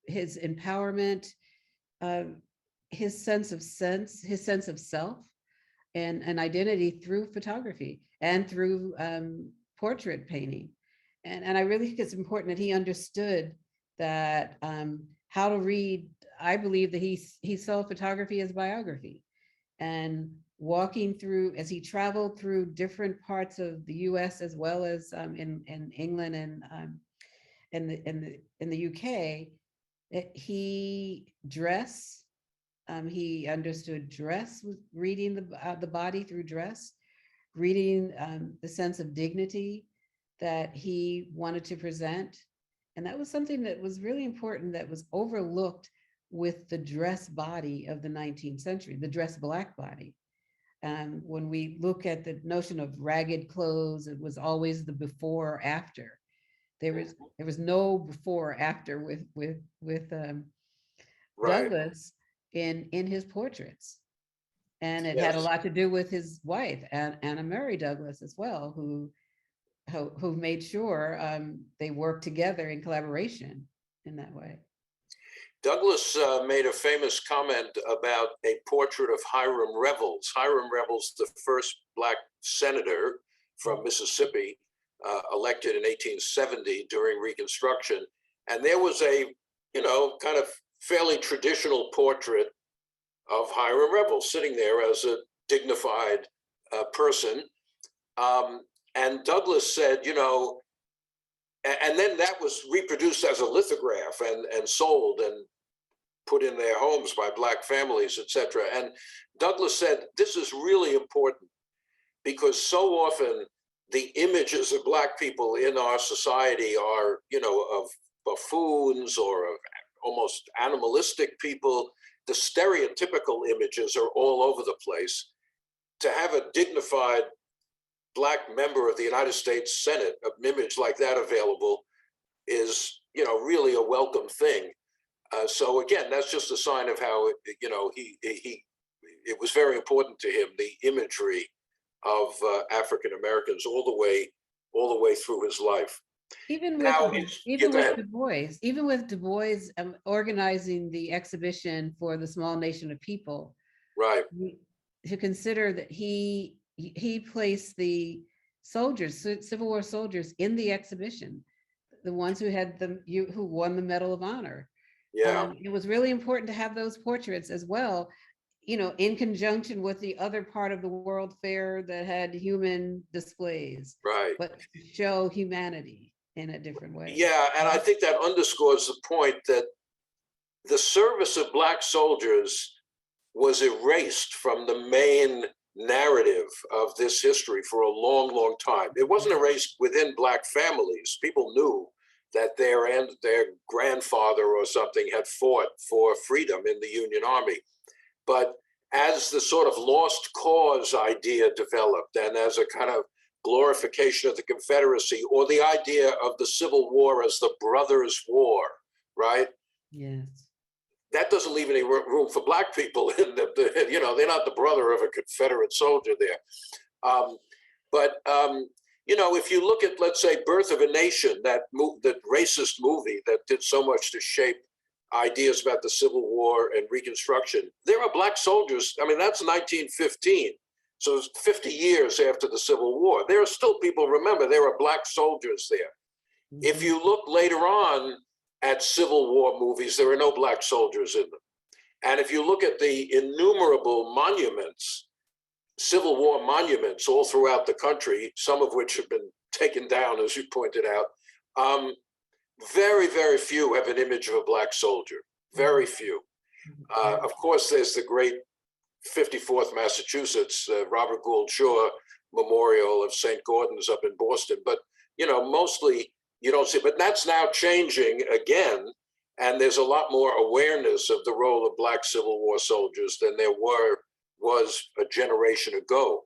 his empowerment, his sense of self, and an identity through photography and through portrait painting. And I really think it's important that he understood that how to read. I believe that he saw photography as biography, and walking through, as he traveled through different parts of the US as well as in England and in the UK, he understood dress, reading the body through dress, reading the sense of dignity that he wanted to present. And that was something that was really important, that was overlooked with the dress body of the 19th century, the dress black body. When we look at the notion of ragged clothes, it was always the before or after. There was no before or after with Douglass in his portraits. And it had a lot to do with his wife, Anna Mary Douglass, as well, who who made sure they worked together in collaboration in that way. Douglass made a famous comment about a portrait of Hiram Revels. Hiram Revels, the first Black senator from Mississippi, elected in 1870 during Reconstruction. And there was a, kind of fairly traditional portrait of Hiram Revels sitting there as a dignified person. And Douglass said, and then that was reproduced as a lithograph and sold and put in their homes by Black families, et cetera. And Douglass said, this is really important because so often the images of Black people in our society are, of buffoons or of almost animalistic people. The stereotypical images are all over the place. To have a dignified Black member of the United States Senate, an image like that available is, really a welcome thing. So again, that's just a sign of how, it was very important to him, the imagery of African Americans all the way through his life. Even with Du Bois organizing the exhibition for the Small Nation of People, right? To consider that he placed the soldiers, Civil War soldiers, in the exhibition, the ones who won the Medal of Honor. Yeah, it was really important to have those portraits as well, in conjunction with the other part of the World Fair that had human displays, right? But show humanity in a different way. Yeah, and I think that underscores the point that the service of Black soldiers was erased from the main narrative of this history for a long, long time. It wasn't erased within Black families. People knew that their grandfather or something had fought for freedom in the Union Army. But as the sort of lost cause idea developed and as a kind of glorification of the Confederacy or the idea of the Civil War as the brothers' war, right? Yes. That doesn't leave any room for Black people. They're not the brother of a Confederate soldier there. If you look at, let's say, Birth of a Nation, that racist movie that did so much to shape ideas about the Civil War and Reconstruction, there are Black soldiers. I mean, that's 1915. So 50 years after the Civil War, there are still people, remember, there are Black soldiers there. Mm-hmm. If you look later on at Civil War movies, there are no Black soldiers in them. And if you look at the innumerable monuments, Civil War monuments all throughout the country, some of which have been taken down, as you pointed out, very, very few have an image of a Black soldier, very few. Of course, there's the great 54th Massachusetts, Robert Gould Shaw Memorial of St. Gordon's up in Boston. But, mostly you don't see, but that's now changing again. And there's a lot more awareness of the role of Black Civil War soldiers than there was a generation ago.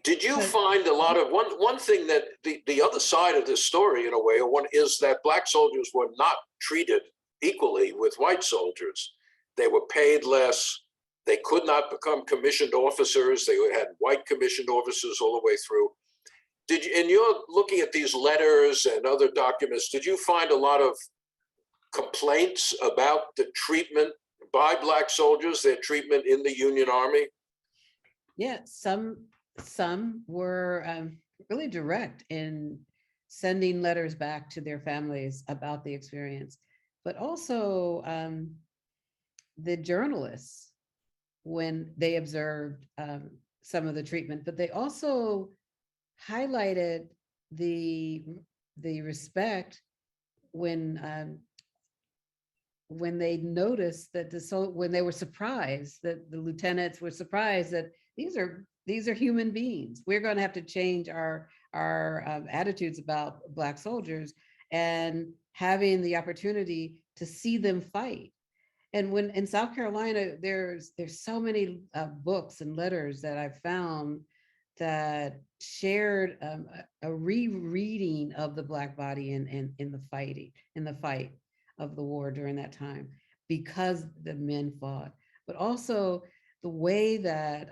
Did you find a lot of, one thing that the other side of this story in a way, is that Black soldiers were not treated equally with white soldiers. They were paid less. They could not become commissioned officers. They had white commissioned officers all the way through. In your looking at these letters and other documents, did you find a lot of complaints about the treatment by Black soldiers, their treatment in the Union Army? Yeah, some were really direct in sending letters back to their families about the experience, but also the journalists, when they observed some of the treatment, but they also highlighted the respect when they noticed that when they were surprised, that the lieutenants were surprised that these are human beings. We're going to have to change our attitudes about Black soldiers, and having the opportunity to see them fight. And when in South Carolina, there's so many books and letters that I've found that shared a rereading of the Black body in the fight of the war during that time, because the men fought, but also the way that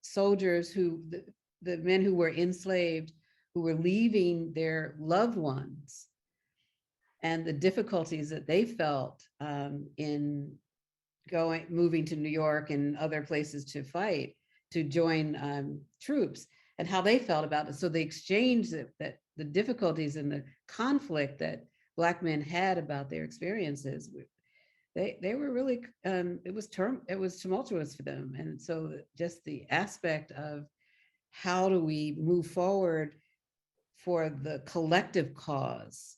soldiers the men who were enslaved who were leaving their loved ones and the difficulties that they felt in moving to New York and other places to fight, to join troops, and how they felt about it. So the exchange that the difficulties and the conflict that Black men had about their experiences, they were really, it was tumultuous for them. And so just the aspect of how do we move forward for the collective cause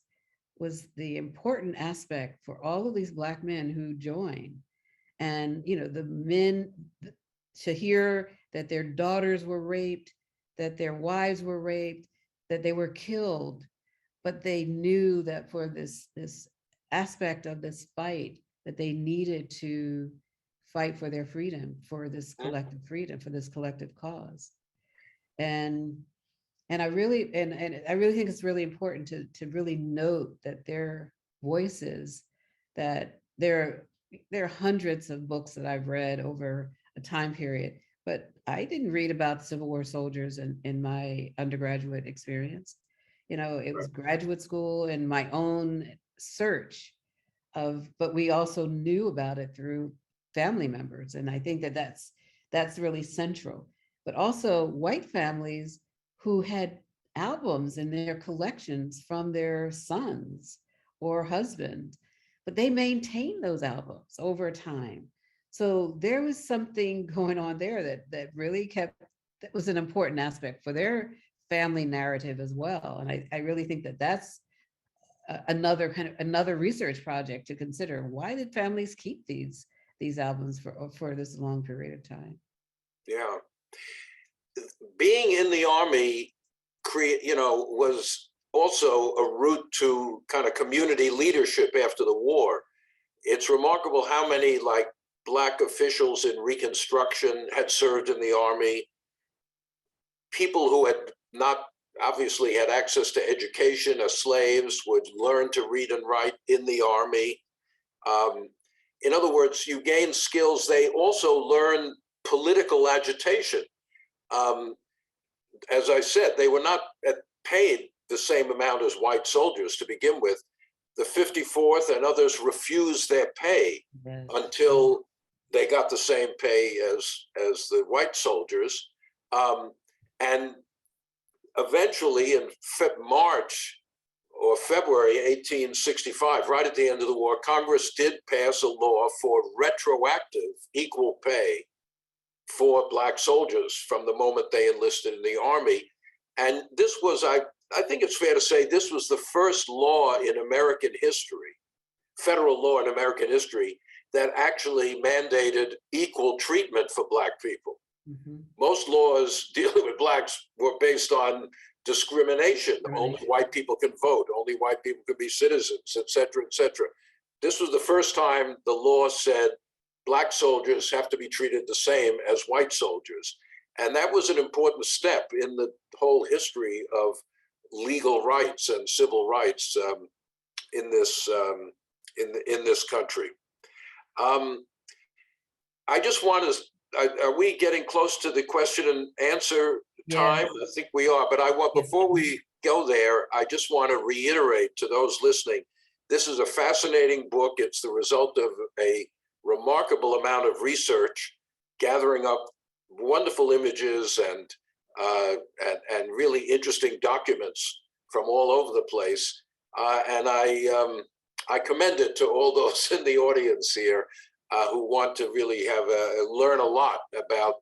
was the important aspect for all of these Black men who joined. And, you know, the men, to hear that their daughters were raped, that their wives were raped, that they were killed, but they knew that for this aspect of this fight, that they needed to fight for their freedom, for this collective freedom, for this collective cause. And I really, and I really think it's really important to really note that their voices, that there are hundreds of books that I've read over a time period, but I didn't read about Civil War soldiers in my undergraduate experience. You know, it was graduate school and my own search but we also knew about it through family members. And I think that that's really central. But also white families who had albums in their collections from their sons or husbands, but they maintained those albums over time. So there was something going on there that really that was an important aspect for their family narrative as well. And I really think that that's another research project to consider. Why did families keep these albums for this long period of time? Yeah. Being in the Army, was also a route to kind of community leadership after the war. It's remarkable how many Black officials in Reconstruction had served in the Army. People who had not obviously had access to education as slaves would learn to read and write in the Army. In other words, you gain skills. They also learn political agitation. As I said, they were not paid the same amount as white soldiers to begin with. The 54th and others refused their pay until they got the same pay as the white soldiers. And eventually in March or February 1865, right at the end of the war, Congress did pass a law for retroactive equal pay for Black soldiers from the moment they enlisted in the Army. And this was, I think it's fair to say, this was the first law in American history, federal law in American history, that actually mandated equal treatment for Black people. Mm-hmm. Most laws dealing with Blacks were based on discrimination. Right. Only white people can vote, only white people can be citizens, et cetera, et cetera. This was the first time the law said Black soldiers have to be treated the same as white soldiers. And that was an important step in the whole history of legal rights and civil rights in this country. I just want to, are we getting close to the question and answer time? Yes. I think we are, but before we go there, I just want to reiterate to those listening, this is a fascinating book. It's the result of a remarkable amount of research, gathering up wonderful images and really interesting documents from all over the place. And I commend it to all those in the audience here who want to really learn a lot about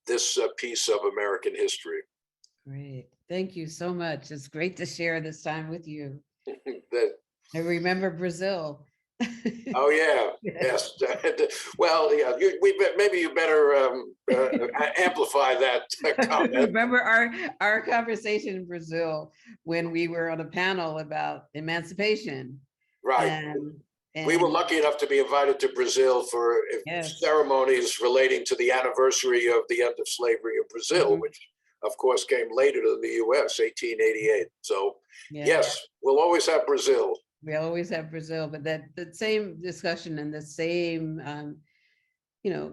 this piece of American history. Great. Thank you so much. It's great to share this time with you. I remember Brazil. Oh yeah, yes. Well, yeah. Maybe you better amplify that comment. Remember our conversation in Brazil when we were on a panel about emancipation. Right. And we were lucky enough to be invited to Brazil for ceremonies relating to the anniversary of the end of slavery in Brazil, mm-hmm. which of course came later than the US, 1888. So yes, we'll always have Brazil. We always have Brazil, but the same discussion and the same,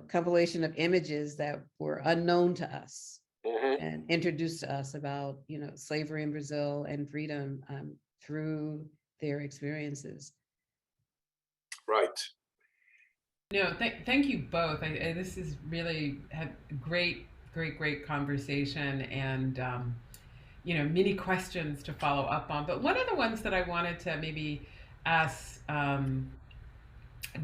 compilation of images that were unknown to us and introduced to us about, slavery in Brazil and freedom through their experiences. Right. No, thank you both. This is really had great conversation, and many questions to follow up on. But one of the ones that I wanted to maybe ask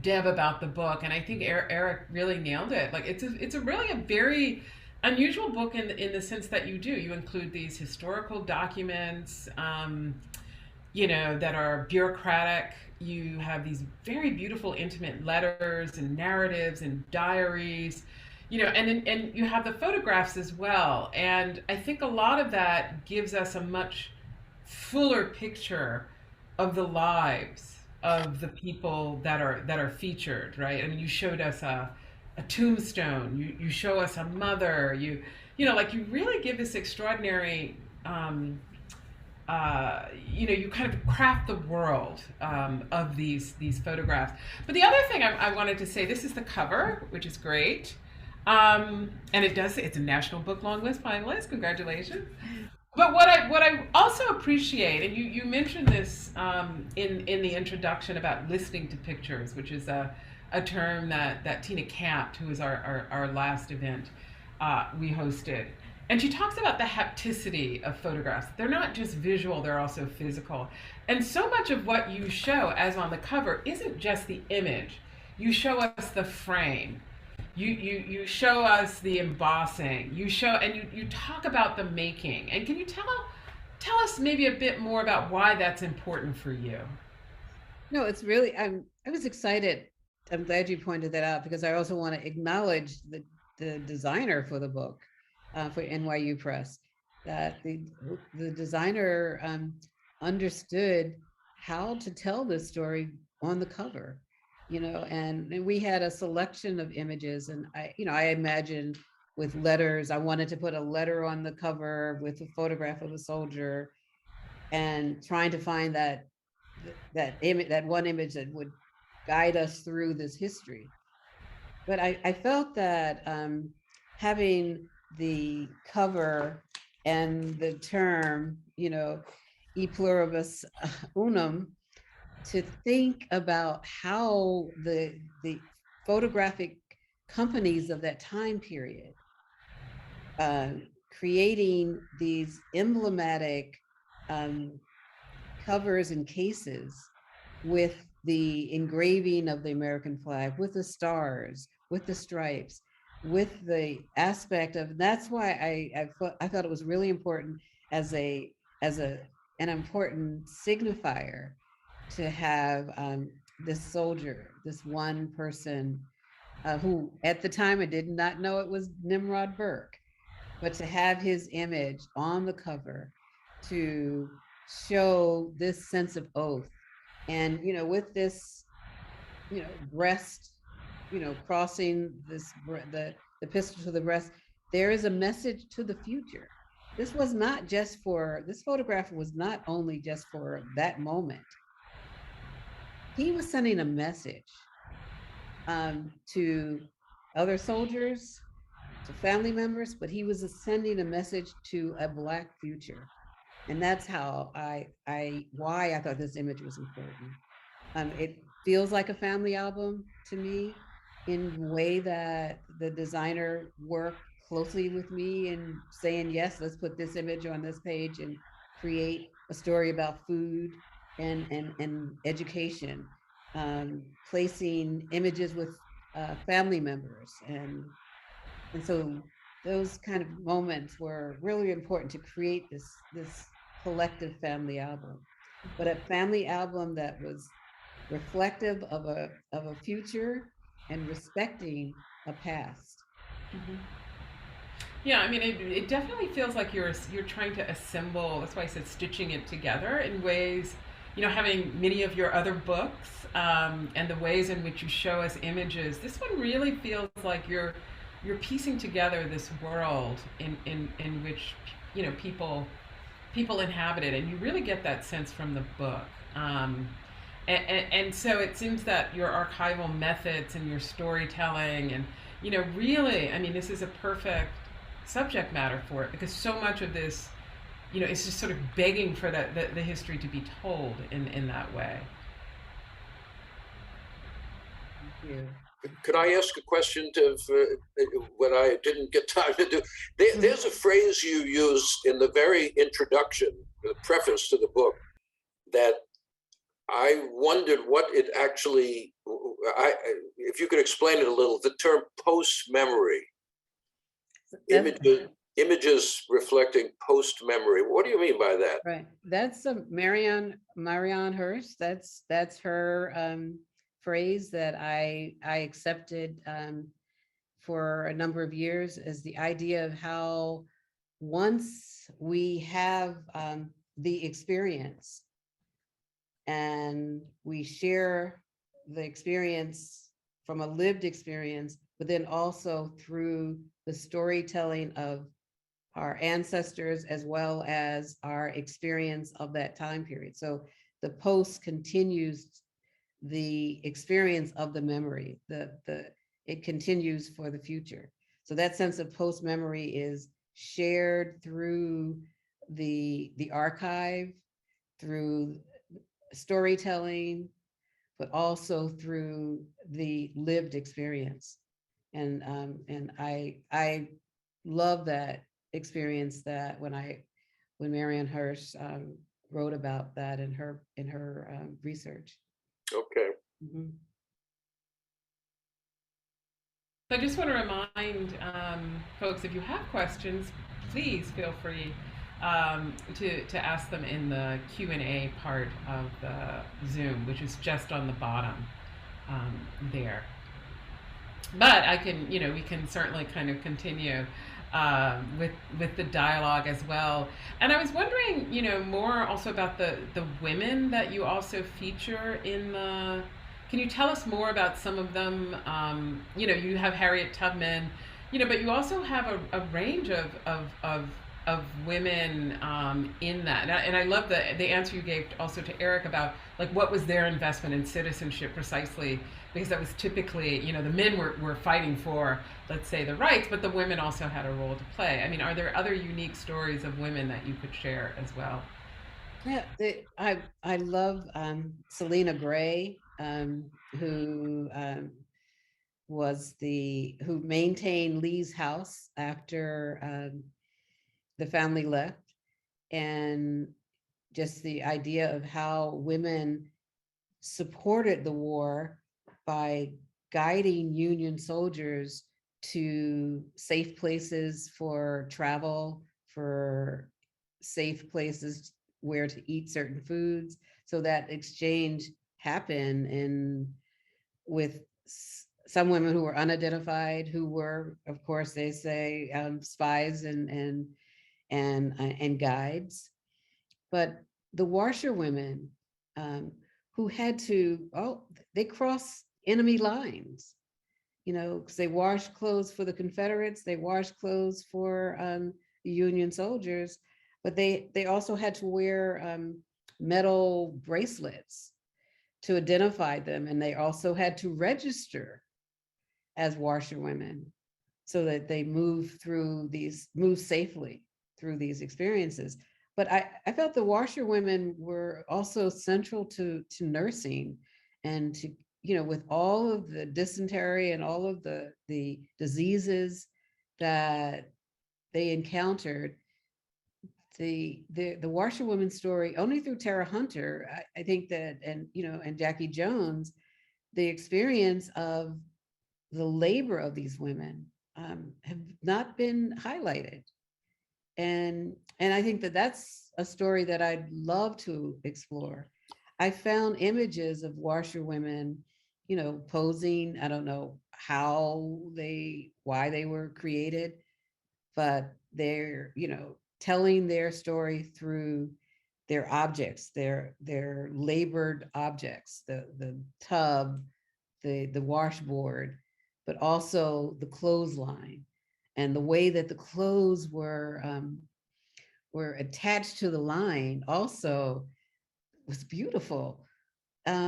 Deb about the book, and I think Eric really nailed it. Like it's a really a very unusual book in the sense that you include these historical documents, that are bureaucratic. You have these very beautiful, intimate letters and narratives and diaries, and you have the photographs as well. And I think a lot of that gives us a much fuller picture of the lives of the people that are featured, right? I mean, you showed us a tombstone. You show us a mother. You really give this extraordinary. You kind of craft the world of these photographs. But the other thing I wanted to say, this is the cover, which is great, and it's a National Book Long List finalist. Congratulations. But what I also appreciate, and you mentioned this in the introduction about listening to pictures, which is a term that Tina Campt, who was our last event we hosted. And she talks about the hapticity of photographs. They're not just visual, they're also physical. And so much of what you show, as on the cover, isn't just the image. You show us the frame. You show us the embossing. You talk about the making. And can you tell us maybe a bit more about why that's important for you? No, it's really, I was excited. I'm glad you pointed that out, because I also want to acknowledge the designer for the book. For NYU Press, that the designer understood how to tell this story on the cover, and we had a selection of images, and I imagined with letters. I wanted to put a letter on the cover with a photograph of a soldier, and trying to find that one image that would guide us through this history. But I felt that having the cover and the term, e pluribus unum, to think about how the photographic companies of that time period creating these emblematic covers and cases with the engraving of the American flag, with the stars, with the stripes, with the aspect of. That's why I thought it was really important as an important signifier to have this soldier, this one person who at the time I did not know it was Nimrod Burke, but to have his image on the cover to show this sense of oath. And with this breast, crossing this, the pistol to the breast, there is a message to the future. This photograph was not only just for that moment. He was sending a message to other soldiers, to family members, but he was sending a message to a Black future. And that's how why I thought this image was important. It feels like a family album to me, in a way that the designer worked closely with me in saying, yes, let's put this image on this page and create a story about food and education, placing images with family members. And so those kind of moments were really important to create this collective family album, but a family album that was reflective of a future and respecting a past. Mm-hmm. Yeah, I mean, it definitely feels like you're trying to assemble. That's why I said stitching it together in ways, having many of your other books and the ways in which you show us images. This one really feels like you're piecing together this world in which people inhabit it, and you really get that sense from the book. And so it seems that your archival methods and your storytelling and really, I mean, this is a perfect subject matter for it, because so much of this, it's just sort of begging for the history to be told in that way. Thank you. Could I ask a question to what I didn't get time to do? There's a phrase you use in the very introduction, the preface to the book, that I wondered what it actually, if you could explain it a little, the term post-memory, images reflecting post-memory. What do you mean by that? Right, that's Marianne Hirst. That's her phrase that I accepted for a number of years, as the idea of how once we have the experience and we share the experience from a lived experience, but then also through the storytelling of our ancestors as well as our experience of that time period. So the post continues the experience of the memory, it continues for the future. So that sense of post memory is shared through the archive, through storytelling, but also through the lived experience. And I love that experience, that when Marianne Hirst wrote about that in her research. Okay. Mm-hmm. So I just want to remind folks, if you have questions, please feel free to ask them in the Q&A part of the Zoom, which is just on the bottom there. But I can, we can certainly kind of continue with the dialogue as well. And I was wondering, more also about the women that you also feature in the. Can you tell us more about some of them? You have Harriet Tubman, but you also have a range of women in that. And I love the answer you gave also to Eric about like what was their investment in citizenship precisely, because that was typically, the men were fighting for, let's say, the rights, but the women also had a role to play. I mean, are there other unique stories of women that you could share as well? Yeah, I love Selena Gray, who who maintained Lee's house after the family left, and just the idea of how women supported the war by guiding Union soldiers to safe places for travel, for safe places where to eat certain foods. So that exchange happened, and with some women who were unidentified, who were, of course, they say spies and guides. But the washerwomen who had to, they crossed enemy lines, because they washed clothes for the Confederates, they washed clothes for the Union soldiers, but they also had to wear metal bracelets to identify them, and they also had to register as washerwomen so that they move safely through these experiences. But I felt the washerwomen were also central to nursing, and to, with all of the dysentery and all of the diseases that they encountered, the washerwoman story, only through Tara Hunter, I think that, and Jackie Jones, the experience of the labor of these women have not been highlighted. And I think that that's a story that I'd love to explore. I found images of washerwomen, posing. I don't know why they were created, but they're, telling their story through their objects, their labored objects, the tub, the washboard, but also the clothesline, and the way that the clothes were attached to the line also was beautiful,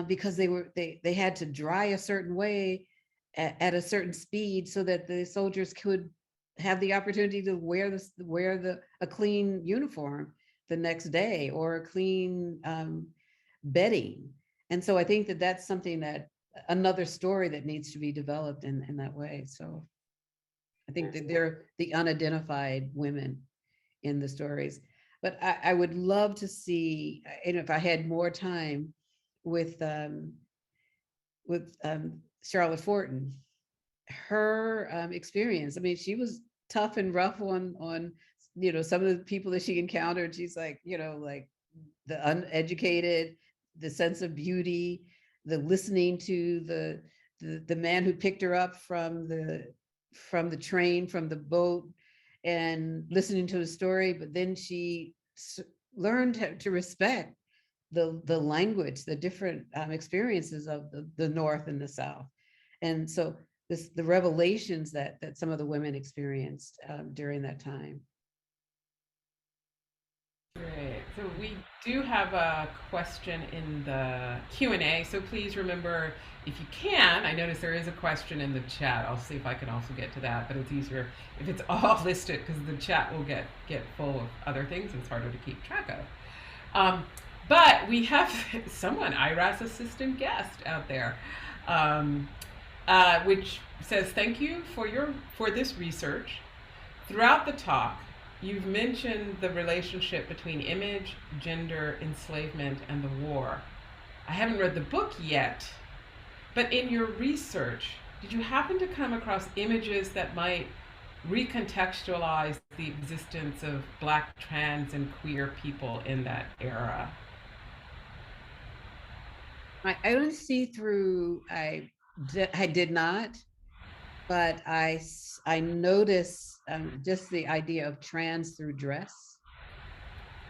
because they had to dry a certain way at a certain speed so that the soldiers could have the opportunity to wear a clean uniform the next day, or a clean bedding. And so I think that that's something that another story that needs to be developed in that way. So I think that they're the unidentified women in the stories. But I would love to see, and if I had more time with Charlotte Fortin, her experience. I mean, she was tough and rough on some of the people that she encountered. She's like, like the uneducated, the sense of beauty, the listening to the man who picked her up from the train, from the boat, and listening to the story. But then she learned to respect the language, the different experiences of the North and the South. And so the revelations that some of the women experienced during that time. Great. So we do have a question in the Q&A. So please remember, if you can, I notice there is a question in the chat. I'll see if I can also get to that, but it's easier if it's all listed, because the chat will get full of other things and it's harder to keep track of. But we have someone, IRAAS assistant guest out there, which says, thank you for this research. Throughout the talk, you've mentioned the relationship between image, gender, enslavement, and the war. I haven't read the book yet, but in your research, did you happen to come across images that might recontextualize the existence of Black, trans, and queer people in that era? I only see through, I did not, but I noticed just the idea of trans through dress,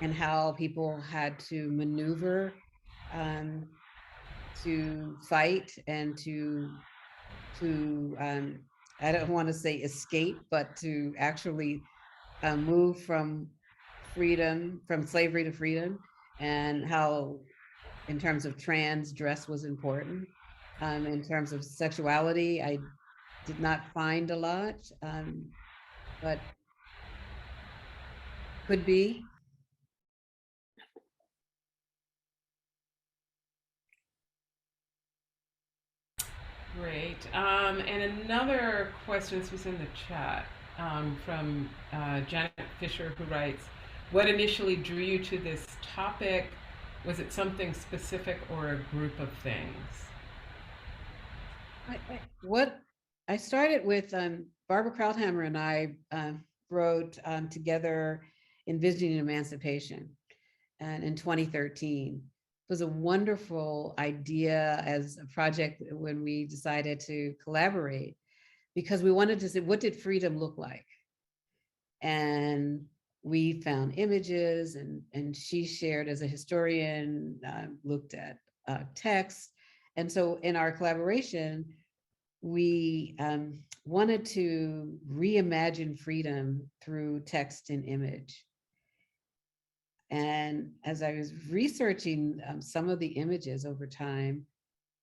and how people had to maneuver to fight and to I don't want to say escape, but to actually move from slavery to freedom, and how in terms of trans, dress was important. In terms of sexuality, I did not find a lot, but could be. Great. And another question, this was in the chat, from Janet Fisher, who writes, what initially drew you to this topic? Was it something specific or a group of things? I started with Barbara Krauthammer and I wrote together Envisioning Emancipation, and in 2013. It was a wonderful idea as a project when we decided to collaborate, because we wanted to say, what did freedom look like? And we found images, and she shared as a historian, looked at text. And so in our collaboration, we wanted to reimagine freedom through text and image. And as I was researching some of the images over time,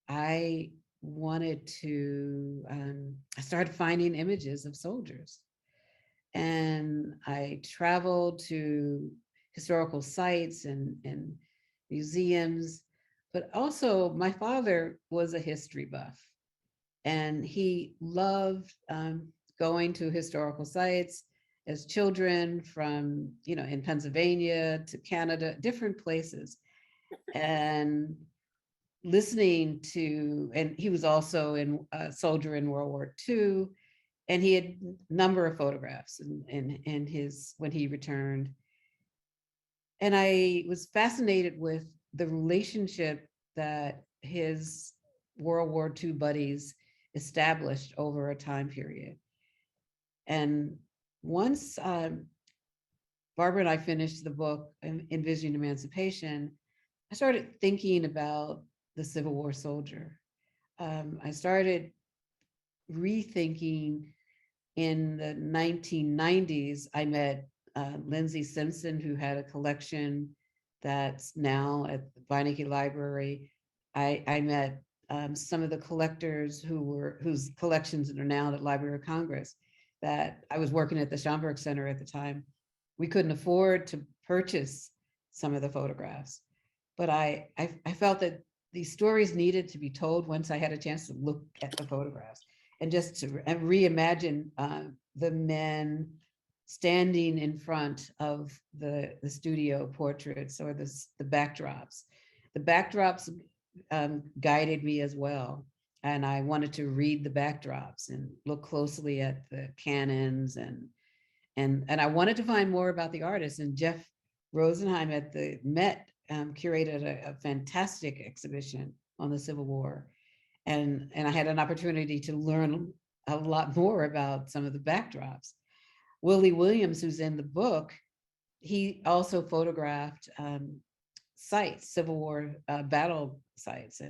I wanted to, I started finding images of soldiers. And I traveled to historical sites and museums, but also my father was a history buff. And he loved going to historical sites as children, from, in Pennsylvania to Canada, different places. And listening to, and he was also a soldier in World War II, and he had a number of photographs in his, when he returned. And I was fascinated with the relationship that his World War II buddies established over a time period. And once Barbara and I finished the book, Envisioning Emancipation, I started thinking about the Civil War soldier. I started rethinking. In the 1990s, I met Lindsay Simpson, who had a collection that's now at the Beinecke Library. I met some of the collectors whose collections are now at Library of Congress. that I was working at the Schomburg Center at the time. We couldn't afford to purchase some of the photographs, but I felt that these stories needed to be told once I had a chance to look at the photographs, and just to reimagine the men standing in front of the studio portraits, or the backdrops. The backdrops guided me as well. And I wanted to read the backdrops and look closely at the canons, and I wanted to find more about the artists. And Jeff Rosenheim at the Met curated a fantastic exhibition on the Civil War. And I had an opportunity to learn a lot more about some of the backdrops. Willie Williams, who's in the book, he also photographed sites, Civil War battle sites.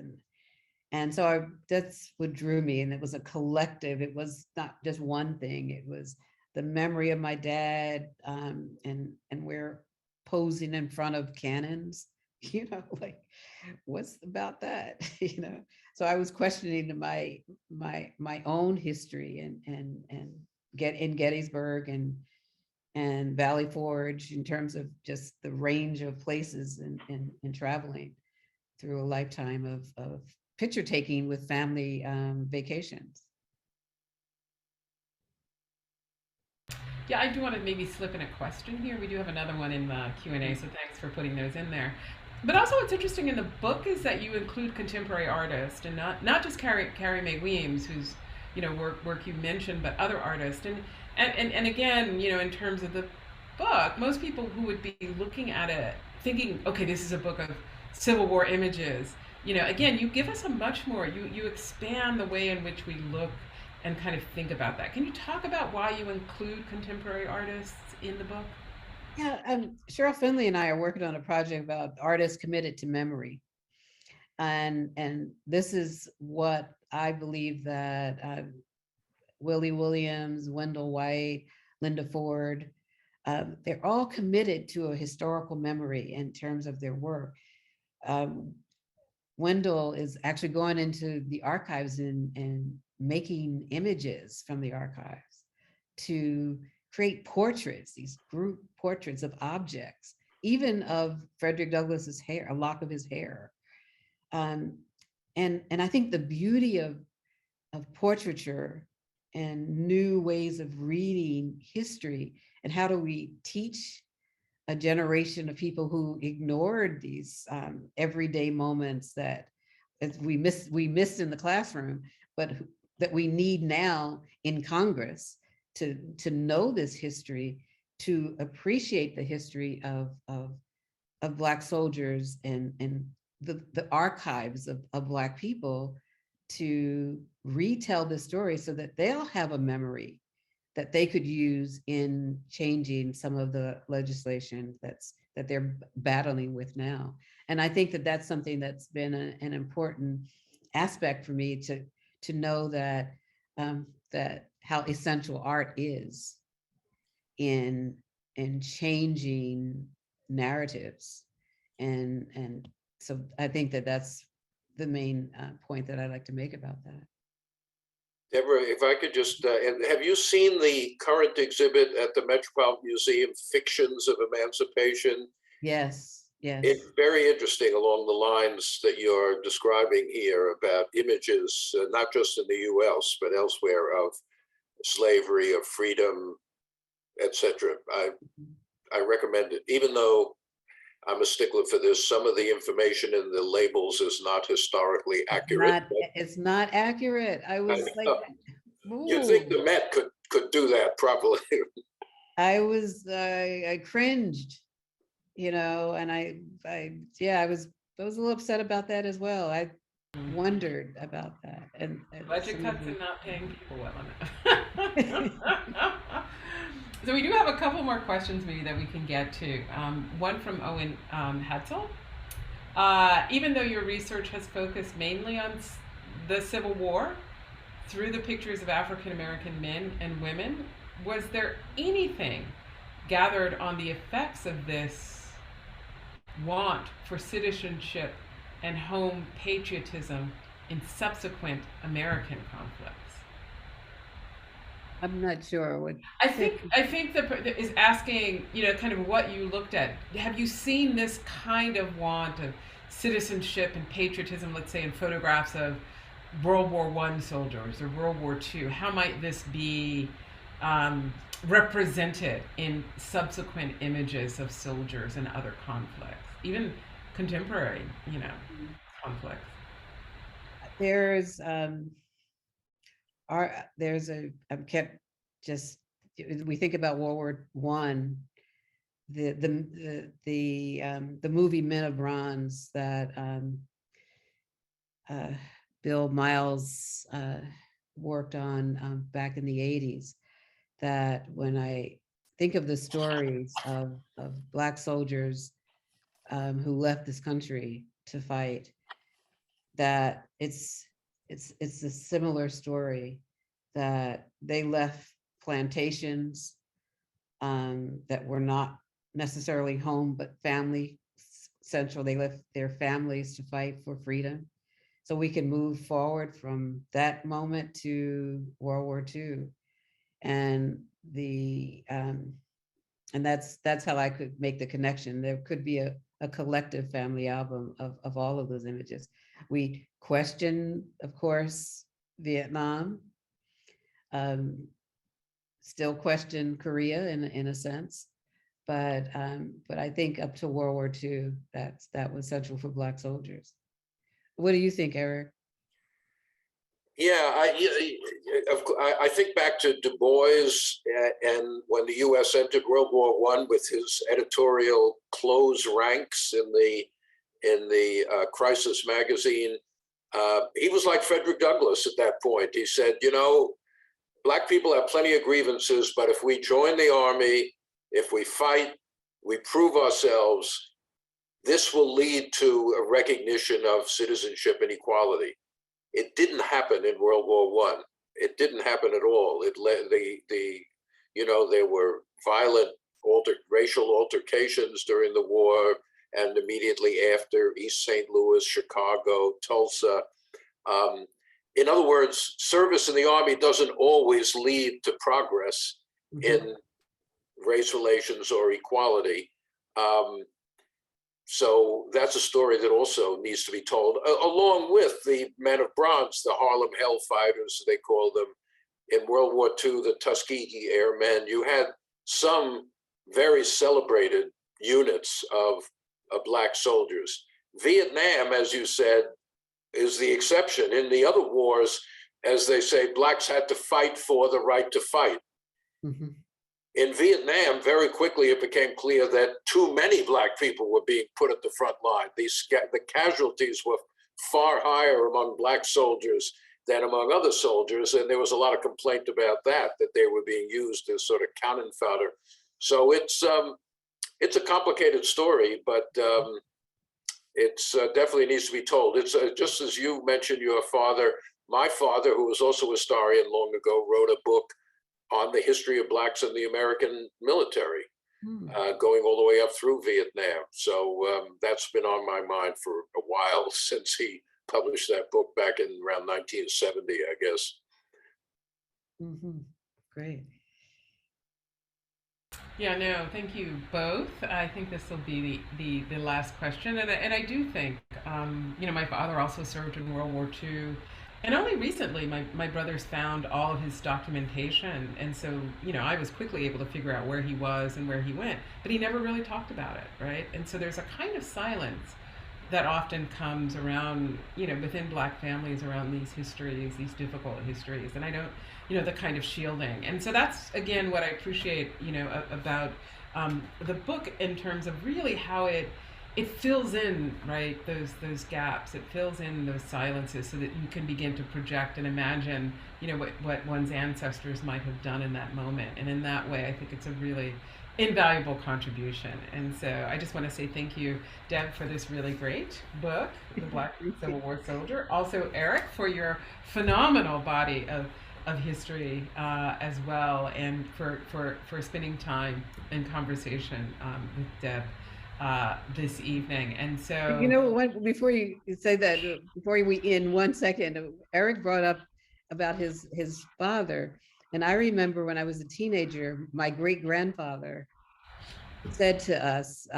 And so that's what drew me. And it was a collective. It was not just one thing. It was the memory of my dad, and we're posing in front of cannons, like, what's about that? So I was questioning my own history, and get in Gettysburg and Valley Forge, in terms of just the range of places and traveling through a lifetime of picture taking with family vacations. Yeah, I do want to maybe slip in a question here. We do have another one in the Q&A, so thanks for putting those in there. But also what's interesting in the book is that you include contemporary artists, and not just Carrie Mae Weems, whose work you mentioned, but other artists. And again, in terms of the book, most people who would be looking at it thinking, okay, this is a book of Civil War images. Again, you give us a much more, you expand the way in which we look and kind of think about that. Can you talk about why you include contemporary artists in the book? Yeah, Cheryl Finley and I are working on a project about artists committed to memory. And this is what I believe that Willie Williams, Wendell White, Linda Ford, they're all committed to a historical memory in terms of their work. Wendell is actually going into the archives and making images from the archives to create portraits, these group portraits of objects, even of Frederick Douglass's hair, a lock of his hair. And I think the beauty of portraiture and new ways of reading history, and how do we teach a generation of people who ignored these everyday moments that we missed in the classroom, but that we need now in Congress to know this history, to appreciate the history of Black soldiers and the archives of Black people, to retell the story so that they'll have a memory that they could use in changing some of the legislation that they're battling with now. And I think that that's something that's been an important aspect for me to know that that how essential art is in changing narratives. And so I think that that's the main point that I like to make about that. Deborah, if I could just, have you seen the current exhibit at the Metropolitan Museum, Fictions of Emancipation? Yes, yes. It's very interesting along the lines that you're describing here about images, not just in the US, but elsewhere, of slavery, of freedom, etc. I recommend it, even though I'm a stickler for this. Some of the information in the labels is not historically accurate. It's not accurate. I was like, you'd think the Met could do that properly. I cringed, and I was a little upset about that as well. I wondered about that. And budget cuts and not paying people well enough. So we do have a couple more questions maybe that we can get to. One from Owen Hetzel. Even though your research has focused mainly on the Civil War through the pictures of African American men and women, was there anything gathered on the effects of this want for citizenship and home patriotism in subsequent American conflicts? I'm not sure what. I think that is asking, kind of what you looked at. Have you seen this kind of want of citizenship and patriotism, let's say in photographs of World War I soldiers or World War II? How might this be represented in subsequent images of soldiers and other conflicts, even contemporary, conflicts? There's I'm kept just, we think about World War One, the movie Men of Bronze that Bill Miles worked on back in the 80s, that when I think of the stories of Black soldiers who left this country to fight, that it's a similar story, that they left plantations that were not necessarily home, but family central. They left their families to fight for freedom. So we can move forward from that moment to World War II. And that's how I could make the connection. There could be a collective family album of all of those images. We question, of course, Vietnam, still question Korea in a sense, but I think up to World War II, that was central for Black soldiers. What do you think, Eric? Yeah, I think back to Du Bois and when the U.S. entered World War I with his editorial "Close Ranks" in the Crisis magazine. He was like Frederick Douglass at that point. He said, Black people have plenty of grievances, but if we join the army, if we fight, we prove ourselves, this will lead to a recognition of citizenship and equality. It didn't happen in World War I. It didn't happen at all. It led there were violent racial altercations during the war, and immediately after, East St. Louis, Chicago, Tulsa. In other words, service in the army doesn't always lead to progress in race relations or equality. So that's a story that also needs to be told, along with the Men of Bronze, the Harlem Hellfighters, they call them. In World War II, the Tuskegee Airmen. You had some very celebrated units of Black soldiers. Vietnam, as you said, is the exception. In the other wars, as they say, Blacks had to fight for the right to fight. Mm-hmm. In Vietnam, very quickly it became clear that too many Black people were being put at the front line. The casualties were far higher among Black soldiers than among other soldiers, and there was a lot of complaint about that they were being used as sort of cannon fodder. So it's a complicated story, but it's definitely needs to be told. It's just as you mentioned, your father, my father, who was also a historian long ago, wrote a book on the history of Blacks in the American military, going all the way up through Vietnam. So that's been on my mind for a while since he published that book back in around 1970, I guess. Mm-hmm. Great. Yeah, no, thank you both. I think this will be the last question. And I do think, my father also served in World War II. And only recently, my brothers found all of his documentation. And so, I was quickly able to figure out where he was and where he went. But he never really talked about it, right? And so there's a kind of silence that often comes around, within Black families around these histories, these difficult histories. And I don't, the kind of shielding. And so that's, again, what I appreciate, about the book in terms of really how it fills in, right, those gaps. It fills in those silences so that you can begin to project and imagine, what one's ancestors might have done in that moment. And in that way, I think it's a really invaluable contribution. And so I just want to say thank you, Deb, for this really great book, The Black Civil War Soldier. Also, Eric, for your phenomenal body of history as well, and for spending time in conversation with Deb this evening. And so, before you say that, before we end, 1 second, Eric brought up about his father. And I remember when I was a teenager, my great grandfather said to us,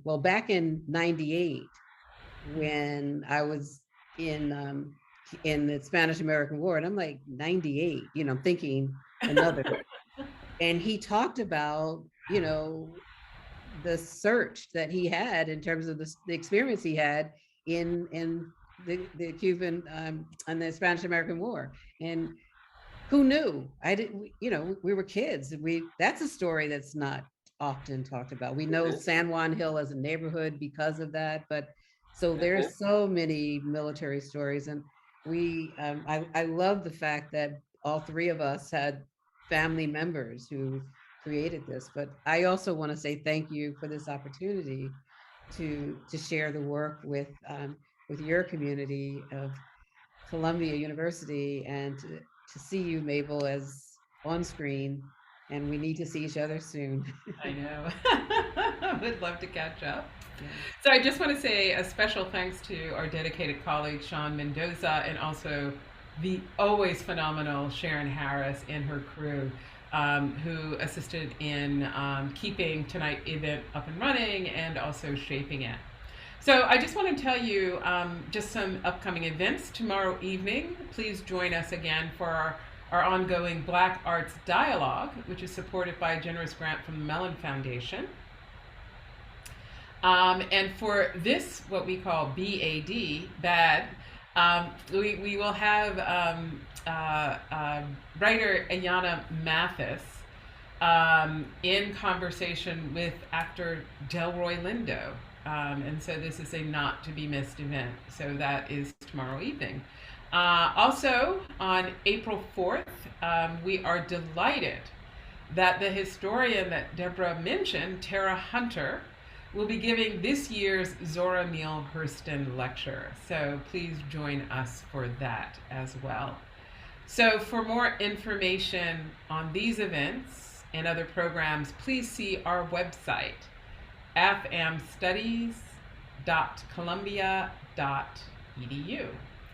well, back in '98, when I was in the Spanish American War, and I'm like 98, I'm thinking another. And he talked about, the search that he had in terms of the experience he had in the Cuban and the Spanish American War. And who knew? I didn't, we were kids. That's a story that's not often talked about. We know San Juan Hill as a neighborhood because of that, but so there's so many military stories. And I love the fact that all three of us had family members who created this. But I also want to say thank you for this opportunity to share the work with your community of Columbia University, and to see you, Mabel, as on screen. And we need to see each other soon. I know. I would love to catch up. Yeah. So I just want to say a special thanks to our dedicated colleague, Sean Mendoza, and also the always phenomenal Sharon Harris and her crew, who assisted in keeping tonight's event up and running and also shaping it. So I just want to tell you just some upcoming events tomorrow evening. Please join us again for our ongoing Black Arts Dialogue, which is supported by a generous grant from the Mellon Foundation. And for this, what we call BAD, we will have writer Ayanna Mathis in conversation with actor Delroy Lindo. And so this is a not to be missed event. So that is tomorrow evening. Also on April 4th, we are delighted that the historian that Deborah mentioned, Tara Hunter, will be giving this year's Zora Neale Hurston Lecture. So please join us for that as well. So for more information on these events and other programs, please see our website, fmstudies.columbia.edu.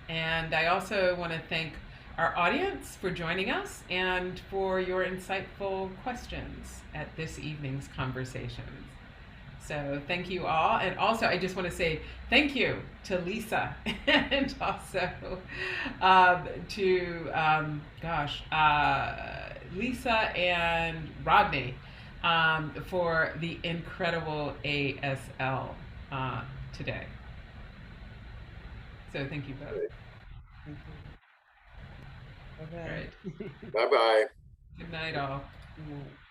And I also want to thank our audience for joining us and for your insightful questions at this evening's conversations. So thank you all. And also, I just want to say thank you to Lisa and also to, Lisa and Rodney for the incredible ASL today. So thank you both. Thank you. Bye-bye. All right. Bye-bye. Good night, all. Good night.